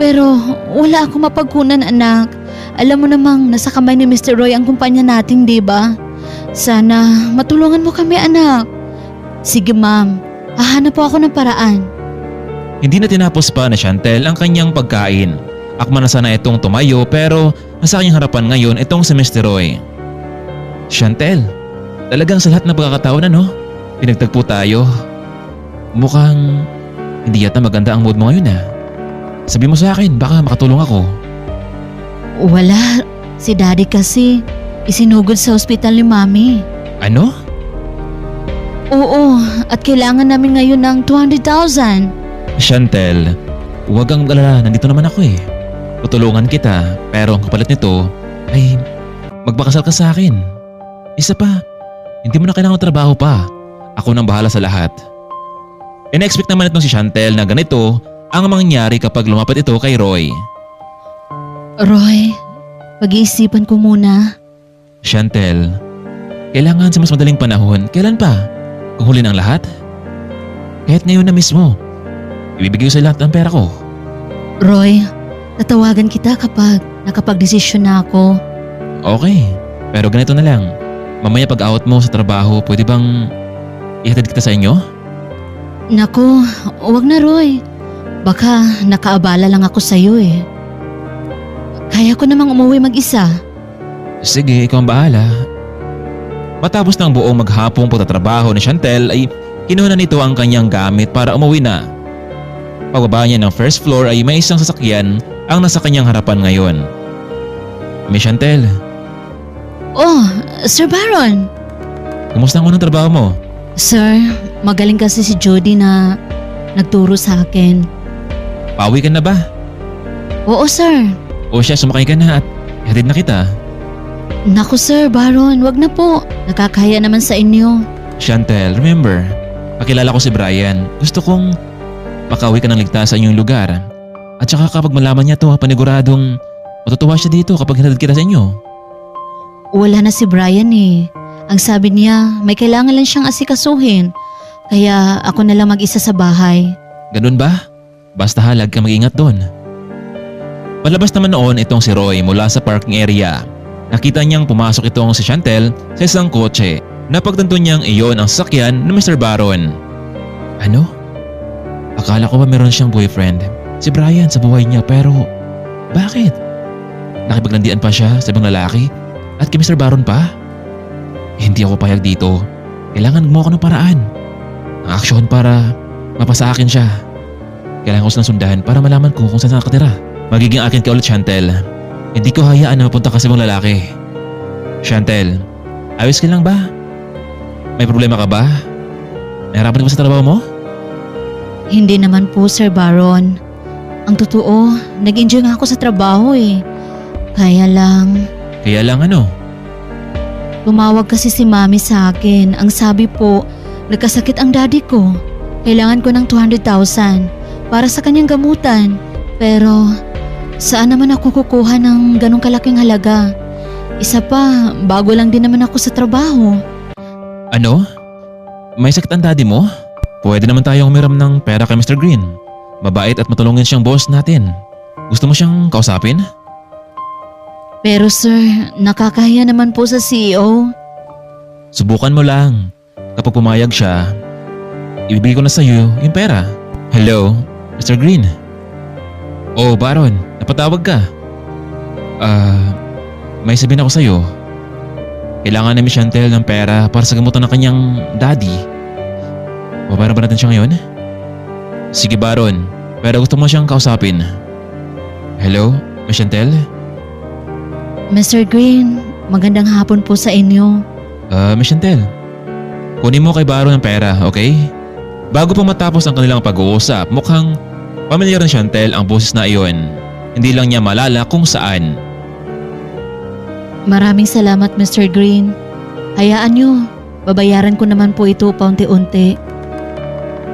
Pero wala akong mapagkunan anak. Alam mo namang nasa kamay ni Mr. Roy ang kumpanya natin, di ba? Sana matulungan mo kami anak. Sige ma'am, hahanap po ako ng paraan. Hindi na tinapos pa na Chantel ang kanyang pagkain. Akma na sana itong tumayo pero nasa kanyang harapan ngayon itong si Mr. Roy. Chantel, talagang sa lahat ng pagkakataon pinagtagpo tayo. Mukhang hindi yata maganda ang mood mo ngayon Sabi mo sa akin, baka makatulong ako. Wala, si daddy kasi isinugod sa ospital ni mami. Ano? Oo, at kailangan namin ngayon ng 200,000. Chantel, huwag kang mag-alala, nandito naman ako Tutulungan kita, pero ang kapalit nito ay magpakasal ka sa akin. Isa pa, hindi mo na kailangan trabaho pa. Ako nang bahala sa lahat. In-expect naman itong si Chantel na ganito ang mangyayari kapag lumapit ito kay Roy. Roy, pag-iisipan ko muna. Chantel, kailangan sa mas madaling panahon, kailan pa? Kung huli ng lahat? Kahit ngayon na mismo, ibibigay ko sa lahat ng pera ko. Roy, tatawagan kita kapag nakapag-desisyon na ako. Okay, pero ganito na lang. Mamaya pag-out mo sa trabaho, pwede bang ihatid kita sa inyo? Naku, wag na Roy. Baka nakaabala lang ako sa'yo Kaya ko namang umuwi mag-isa. Sige, ikaw ang bahala. Matapos ng buong maghapong pagtatrabaho ni Chantel ay kinuha nito ang kanyang gamit para umuwi na. Pagbaba niya ng first floor ay may isang sasakyan ang nasa kanyang harapan ngayon. Miss Chantel, Oh, Sir Baron. kumusta ang unang trabaho mo? Sir, magaling kasi si Jody na nagturo sa akin. Pauwi ka na ba? Oo sir. O siya, sumakay ka na at ihatid na kita. Naku Sir Baron, wag na po. Nakakaya naman sa inyo. Chantel, remember, kakilala ko si Brian. Gusto kong makauwi ka ng ligtas sa inyong lugar. At saka kapag malaman niya to, paniguradong matutuwa siya dito kapag hinatid kita sa inyo. Wala na si Brian Ang sabi niya, may kailangan lang siyang asikasuhin. Kaya ako na lang mag-isa sa bahay. Ganun ba? Basta halag ka mag-ingat doon. Palabas naman noon itong si Roy mula sa parking area. Nakita niyang pumasok itong si Chantel sa isang kotse. Napagtanto niyang iyon ang sasakyan ni Mr. Baron. Ano? Akala ko ba meron siyang boyfriend? Si Brian sa buhay niya pero bakit? Nakipaglandian pa siya sa ibang lalaki at kay Mr. Baron pa? Hindi ako payag dito. Kailangan gumawa ko ng paraan. Ang aksyon para mapasa akin siya. Kailangan ko silang sundahan para malaman ko kung saan nakatira. Magiging akin ka ulit Chantel. Hindi ko hayaan na mapunta ka sa ibang lalaki. Chantel, ayos ka lang ba? May problema ka ba? Nahirapan ka ba sa trabaho mo? Hindi naman po Sir Baron. Ang totoo, nag-enjoy nga ako sa trabaho Kaya lang, ano? tumawag kasi si Mami sa akin. Ang sabi po, nagkasakit ang daddy ko. Kailangan ko ng 200,000 para sa kanyang gamutan. Pero saan naman ako kukuha ng ganong kalaking halaga? Isa pa, bago lang din naman ako sa trabaho. Ano? May sakit ang daddy mo? Pwede naman tayong umiram ng pera kay Mr. Green. Mabait at matulungin siyang boss natin. Gusto mo siyang kausapin? Pero sir, nakakahiya naman po sa CEO. Subukan mo lang. Kapag pumayag siya, ibibigay ko na sa'yo yung pera. Hello, Mr. Green. Oh, Baron, napatawag ka. May sabihin ako sa'yo. Kailangan ni Miss Chantel ng pera para sa gamutan ng kanyang daddy. Babayaran ba natin siya ngayon? Sige, Baron, pero gusto mo siyang kausapin. Hello, Miss Chantel? Mr. Green, magandang hapon po sa inyo. Miss Chantel, kunin mo kay Baron ng pera, okay? Bago pa matapos ang kanilang pag-uusap, mukhang pamilyar ni Chantel ang boses na iyon. Hindi lang niya malala kung saan. Maraming salamat Mr. Green. Hayaan nyo, babayaran ko naman po ito paunti-unti.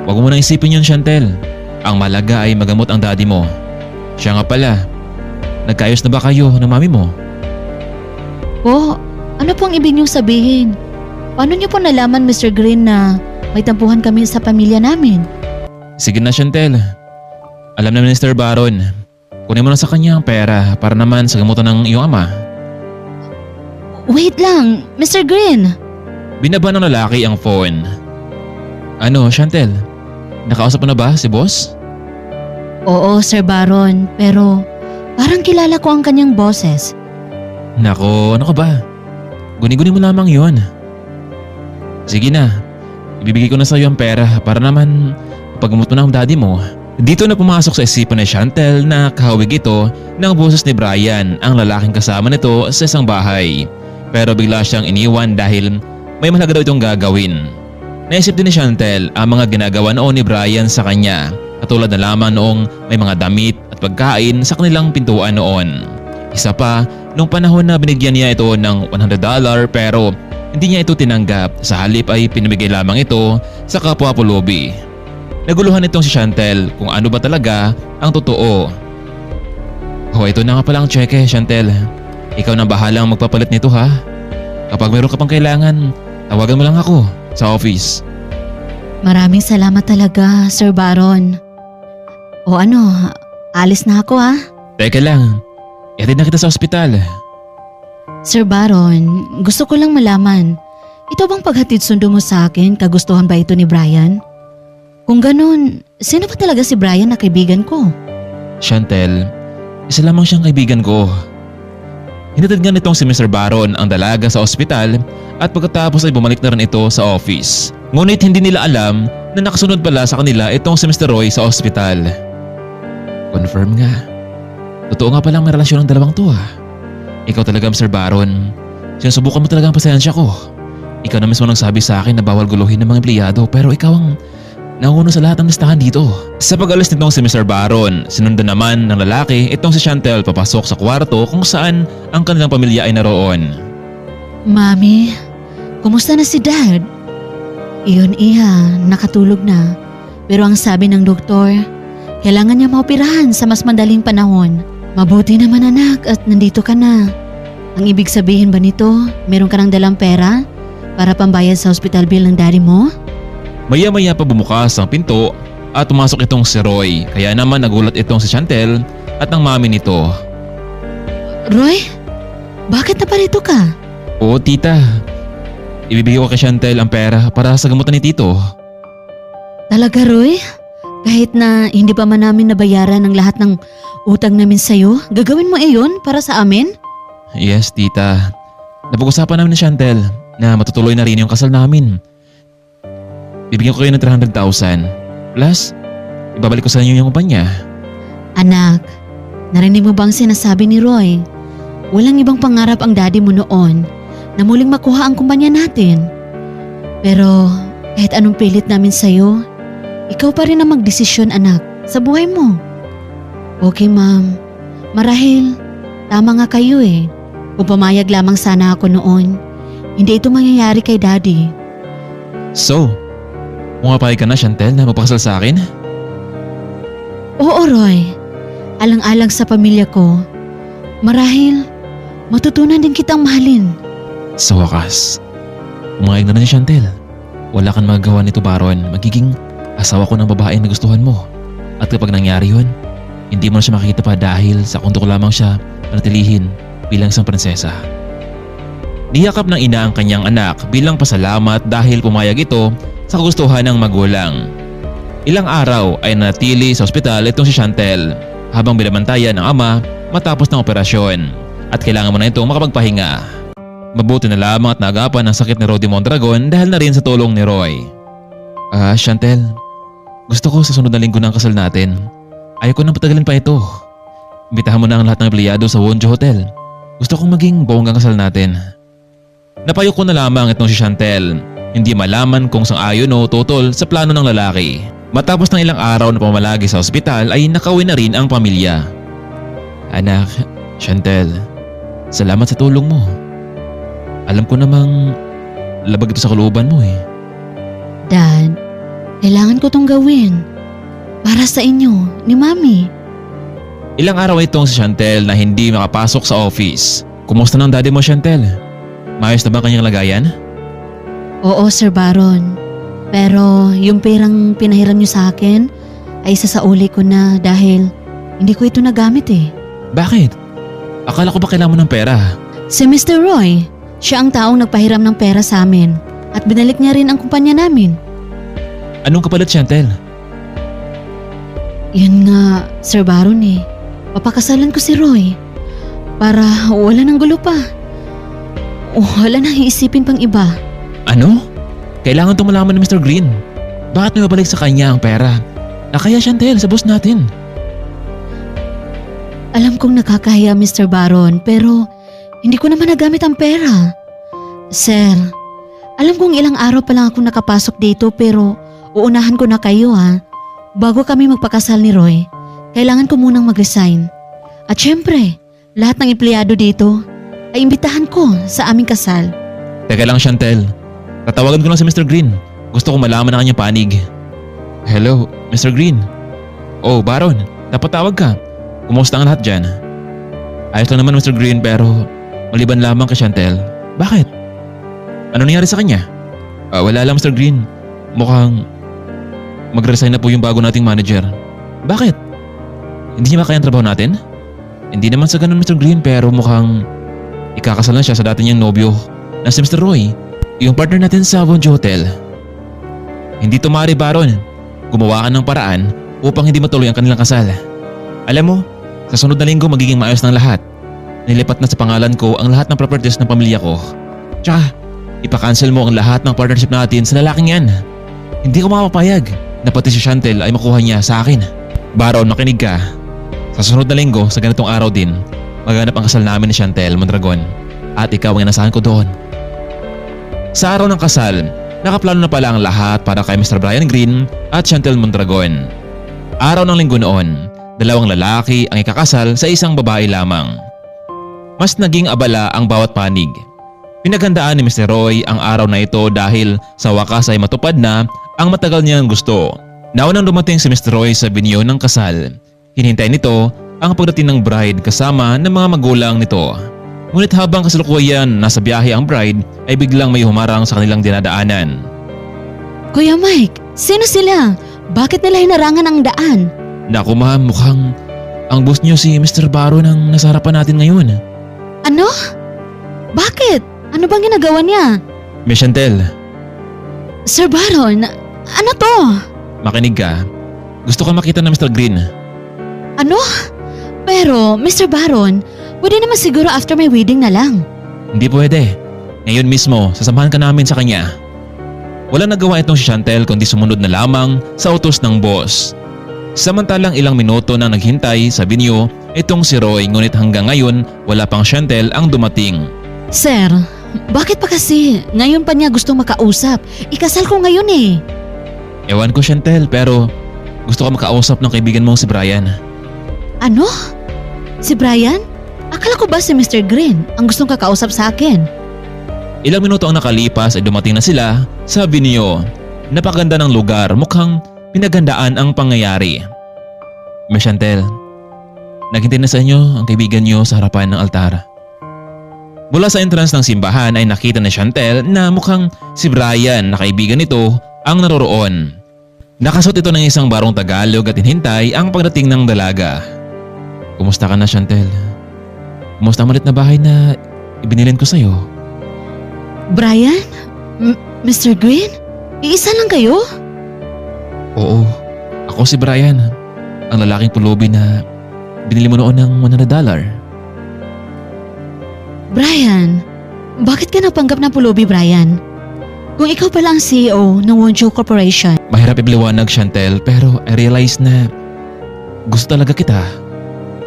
Huwag mo nang isipin yun, Chantel. Ang malaga ay magamot ang daddy mo. Siya nga pala, nagkaayos na ba kayo ng mami mo? Po, ano pong ibig niyong sabihin? Paano niyo po nalaman Mr. Green na may tampuhan kami sa pamilya namin? Sige na, Chantel. Alam na Mr. Baron. Kunin mo na sa kanya ang pera para naman sa gamutan ng iyong ama. Wait lang, Mr. Green. Binaba ng lalaki ang phone. Ano, Chantel? Nakausap mo na ba si boss? Oo, Sir Baron, pero parang kilala ko ang kanyang boses. Nako, ano ka ba? Guni-guni mo lamang yon. Sige na, ibibigay ko na sa iyo ang pera para naman paggamot mo na ang daddy mo. Dito na pumasok sa isipan ni Chantel na kahawig ito ng boses ni Brian, ang lalaking kasama nito sa isang bahay. Pero bigla siyang iniwan dahil may mahalaga daw itong gagawin. Naisip din ni Chantel ang mga ginagawa noon ni Brian sa kanya, katulad na lamang noong may mga damit at pagkain sa kanilang pintuan noon. Isa pa, noong panahon na binigyan niya ito ng $100 pero hindi niya ito tinanggap, sa halip ay pinamigay lamang ito sa kapwa pulubi. Naguluhan itong si Chantel kung ano ba talaga ang totoo. Oh, ito na nga pala ang cheque, Chantel. Ikaw na bahalang magpapalit nito ha. Kapag mayroon ka pang kailangan, tawagan mo lang ako sa office. Maraming salamat talaga, Sir Baron. O ano, alis na ako ha? Teka lang, ihatid na kita sa ospital. Sir Baron, gusto ko lang malaman, ito bang paghatid sundo mo sa akin, kagustuhan ba ito ni Brian? Kung ganun, sino ba talaga si Brian na kaibigan ko? Chantel, isa lamang siyang kaibigan ko. Hinatid nga nitong si Mr. Baron ang dalaga sa ospital at pagkatapos ay bumalik na rin ito sa office. Ngunit hindi nila alam na nakasunod pala sa kanila itong si Mr. Roy sa ospital. Confirm nga. Totoo nga palang may relasyon ng dalawang to ah. Ikaw talaga Mr. Baron. Sinusubukan mo talaga ang pasensya ko. Ikaw na mismo nagsabi sa akin na bawal guluhin ng mga empleyado pero ikaw ang nanguno sa lahat ng listahan dito. Sa pag-alis nitong si Mr. Baron, sinundan naman ng lalaki itong si Chantel papasok sa kwarto kung saan ang kanilang pamilya ay naroon. Mami, kumusta na si Dad? Iyon iha, nakatulog na. Pero ang sabi ng doktor, kailangan niya maoperahan sa mas madaling panahon. Mabuti naman anak at nandito ka na. Ang ibig sabihin ba nito, meron ka ng dalang pera para pambayad sa hospital bill ng daddy mo? Maya-maya pa bumukas ang pinto at pumasok itong si Roy, kaya naman nagulat itong si Chantel at ang mami nito. Roy, bakit naparito ka? Oo tita, ibibigay ko kay Chantel ang pera para sa gamutan ni Tito. Talaga Roy? Kahit na hindi pa man namin nabayaran ang lahat ng utang namin sa'yo, gagawin mo iyon para sa amin? Yes tita, napag-usapan namin ni Chantel na matutuloy na rin yung kasal namin. Bibigyan ko kayo ng 300,000 plus ibabalik ko sa inyo yung kumpanya. Anak, narinig mo bang sinasabi ni Roy? Walang ibang pangarap ang daddy mo noon na muling makuha ang kumpanya natin. Pero kahit anong pilit namin sa'yo, ikaw pa rin ang magdesisyon anak sa buhay mo. Okay ma'am, marahil tama nga kayo eh. Kung pumayag lamang sana ako noon, hindi ito mangyayari kay daddy. So, pumapayag ka na Chantel na magpakasal sa akin? Oo Roy, alang-alang sa pamilya ko, marahil matutunan din kitang mahalin. Sa wakas, umayag na rin ni Chantel. Wala kang magagawa nito Baron, magiging asawa ko ng babae na gustuhan mo. At kapag nangyari yun, Hindi mo na siya makikita pa dahil sa kundo ko lamang siya panatilihin bilang isang prinsesa. Niyakap ng ina ang kanyang anak bilang pasalamat dahil pumayag ito sa kagustuhan ng magulang. Ilang araw ay nanatili sa ospital itong si Chantel habang binabantayan ng ama matapos ng operasyon at kailangan mo na itong makapagpahinga. Mabuti na lamang at naagapan ang sakit ni Rody Mondragon dahil na rin sa tulong ni Roy. Chantel, gusto ko sa sunod na linggo ng kasal natin. Ayaw ko nang patagalin pa ito. Imbitahan mo na ang lahat ng empleyado sa Wonjo Hotel. Gusto kong maging bonggang kasal natin. Napayo ko na lamang itong si Chantel. Hindi malaman kung sang-ayon o tutol sa plano ng lalaki. Matapos ng ilang araw na pamalagi sa ospital ay nakauwi na rin ang pamilya. Anak, Chantel, salamat sa tulong mo. Alam ko namang labag ito sa kalooban mo eh. Dad, kailangan ko tong gawin. Para sa inyo, ni Mami. Ilang araw itong si Chantel na hindi makapasok sa office. Kumusta ng daddy mo, Chantel? Maayos na ba ang kanyang lagayan? Oo, Sir Baron. Pero yung perang pinahiram niyo sa akin ay isasauli ko na dahil hindi ko ito nagamit eh. Bakit? Akala ko ba kailangan mo ng pera? Si Mr. Roy, siya ang taong nagpahiram ng pera sa amin at binalik niya rin ang kumpanya namin. Anong kapalit, Chantel? Yun nga, Sir Baron eh. Papakasalan ko si Roy para wala ng gulo pa. Wala nang iisipin pang iba. Ano? Kailangan itong malaman ni Mr. Green. Bakit may mabalik sa kanya ang pera? Kaya Chantel, sa boss natin. Alam kong nakakahiya, Mr. Baron, pero hindi ko naman nagamit ang pera. Sir, alam kong ilang araw pa lang ako nakapasok dito pero uunahan ko na kayo ha. Bago kami magpakasal ni Roy, kailangan ko munang mag-resign. At syempre, lahat ng empleyado dito ay imbitahan ko sa aming kasal. Teka lang, Chantel. Tatawagan ko lang si Mr. Green. Gusto ko malaman ang kanyang panig. Hello, Mr. Green. Oh, Baron, napatawag ka. Kumusta ang lahat dyan? Ayos lang naman, Mr. Green, pero maliban lamang kay Chantel. Bakit? Ano nangyari sa kanya? Wala lang, Mr. Green. Mukhang mag-resign na po yung bago nating manager. Bakit? Hindi niya makaya ang trabaho natin? Hindi naman sa ganun, Mr. Green, pero mukhang ikakasal na siya sa dati niyang nobyo na si Mr. Roy, yung partner natin sa Wonjo Hotel. Hindi to maaari, Baron. Gumawa ka ng paraan upang hindi matuloy ang kanilang kasal. Alam mo, sa sunod na linggo magiging maayos ng lahat. Nilipat na sa pangalan ko ang lahat ng properties ng pamilya ko. Tsaka, ipakancel mo ang lahat ng partnership natin sa lalaking yan. Hindi ko makapapayag na pati si Chantel ay makuha niya sa akin. Baron, makinig ka. Sa sunod na linggo, sa ganitong araw din, maganap ang kasal namin ni Chantel Mondragon at ikaw ang inasahan ko doon. Sa araw ng kasal, nakaplano na pala ang lahat para kay Mr. Brian Green at Chantel Mondragon. Araw ng linggo noon, dalawang lalaki ang ikakasal sa isang babae lamang. Mas naging abala ang bawat panig. Pinaghandaan ni Mr. Roy ang araw na ito dahil sa wakas ay matupad na ang matagal niyang gusto. Naunang dumating si Mr. Roy sa binyo ng kasal. Hinintay nito ang pagdating ng bride kasama ng mga magulang nito. Ngunit habang kasalukuyan nasa biyahe ang bride ay biglang may humarang sa kanilang dinadaanan. Kuya Mike, sino sila? Bakit nila hinarangan ang daan? Naku ma'am, mukhang ang boss niyo si Mr. Baron ang nasa harapan natin ngayon. Ano? Bakit? Ano bang ginagawa niya? Miss Chantel, Sir Baron, ano to? makinig ka. Gusto ko makita ng Mr. Green. Ano? Pero, Mr. Baron, pwede naman siguro after my wedding na lang. Hindi pwede. Ngayon mismo, sasamahan ka namin sa kanya. Walang nagawa itong si Chantel kundi sumunod na lamang sa utos ng boss. Samantalang ilang minuto nang naghintay sa binyo itong si Roy ngunit hanggang ngayon wala pang Chantel ang dumating. Sir, bakit pa kasi ngayon pa niya gustong makausap? Ikasal ko ngayon eh. Ewan ko Chantel pero gusto ko makausap ng kaibigan mong si Brian. Ano? Si Brian? Akala ko ba si Mr. Green ang gustong kakausap sa akin? Ilang minuto ang nakalipas ay dumating na sila sa binyo. Napakaganda ng lugar, mukhang pinaghandaan ang pangyayari. Miss Chantel, naghintay na sa inyo ang kaibigan niyo sa harapan ng altar. Mula sa entrance ng simbahan ay nakita ni Chantel na mukhang si Brian na kaibigan nito ang naroroon. Nakasuot ito ng isang barong Tagalog at hinintay ang pagdating ng dalaga. Kumusta ka na, Chantel? Kumusta ang malit na bahay na ibinilin ko sa'yo? Brian? Mr. Green? Iisa lang kayo? Oo, ako si Brian. Ang lalaking pulubi na binili mo noon ng $100. Brian, bakit ka napanggap na pulubi, Brian? Kung ikaw pala ang CEO ng Wonjo Corporation. Mahirap ibliwanag, Chantel, pero I realize na gusto talaga kita.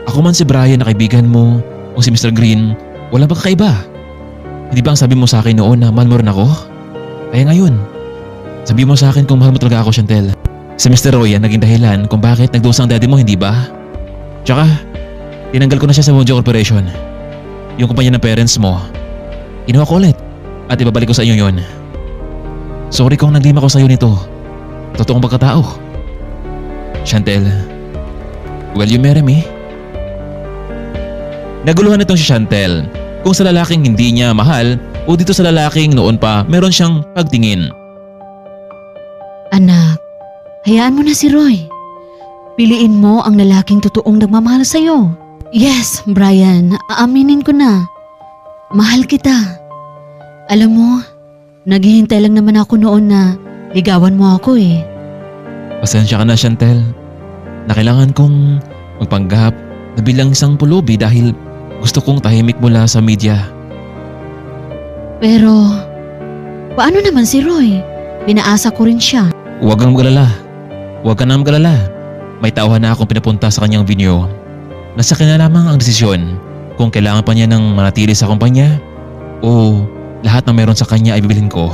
Ako man si Brian na kaibigan mo o si Mr. Green, wala ba kakaiba? Hindi ba ang sabi mo sa akin noon na mahal mo rin ako? Kaya ngayon, sabi mo sa akin kung mahal mo talaga ako, Chantel. Si Mr. Roy ang naging dahilan kung bakit nagdusa ang daddy mo, hindi ba? Tsaka, tinanggal ko na siya sa Wonjo Corporation. Yung kumpanya ng parents mo. Kinuha ko ulit at ibabalik ko sa inyo yon. Sorry kung naglima ko sa iyo nito. Totoong pagkatao. Chantel, will you marry me? Naguluhan itong si Chantel kung sa lalaking hindi niya mahal o dito sa lalaking noon pa meron siyang pagtingin. Anak, hayaan mo na si Roy. Piliin mo ang lalaking totoong nagmamahal sa'yo. Yes, Brian, aaminin ko na. Mahal kita. Alam mo, naghihintay lang naman ako noon na ligawan mo ako eh. Pasensya ka na, Chantel. Na kailangan kong magpanggap na bilang isang pulubi dahil gusto kong tahimik mula sa media. Pero, paano naman si Roy? Pinaasa ko rin siya. Huwag kang magalala. Huwag ka nang magalala. May tauhan na akong pinapunta sa kanyang venue. Nasa kanya lamang ang desisyon kung kailangan pa niya ng manatili sa kumpanya o lahat ng meron sa kanya ay bibilhin ko.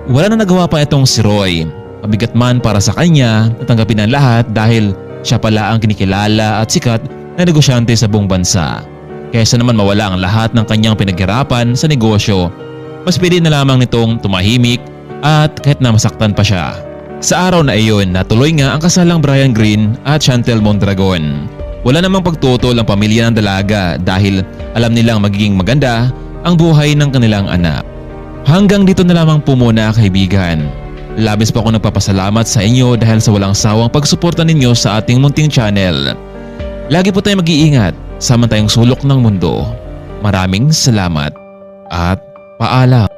Wala na nagawa pa itong si Roy. Mabigat man para sa kanya na tanggapin ang lahat dahil siya pala ang kinikilala at sikat na negosyante sa buong bansa. Kaysa naman mawala ang lahat ng kanyang pinaghirapan sa negosyo, mas pili na lamang nitong tumahimik at kahit na masaktan pa siya. Sa araw na iyon, natuloy nga ang kasalang Brian Green at Chantel Mondragon. Wala namang pagtutol ang pamilya ng dalaga dahil alam nilang magiging maganda ang buhay ng kanilang anak. Hanggang dito na lamang po muna, kaibigan. Labis pa ako nagpapasalamat sa inyo dahil sa walang sawang pagsuporta ninyo sa ating munting channel. Lagi po tayong mag-iingat, sama tayong sulok ng mundo. Maraming salamat at paalam.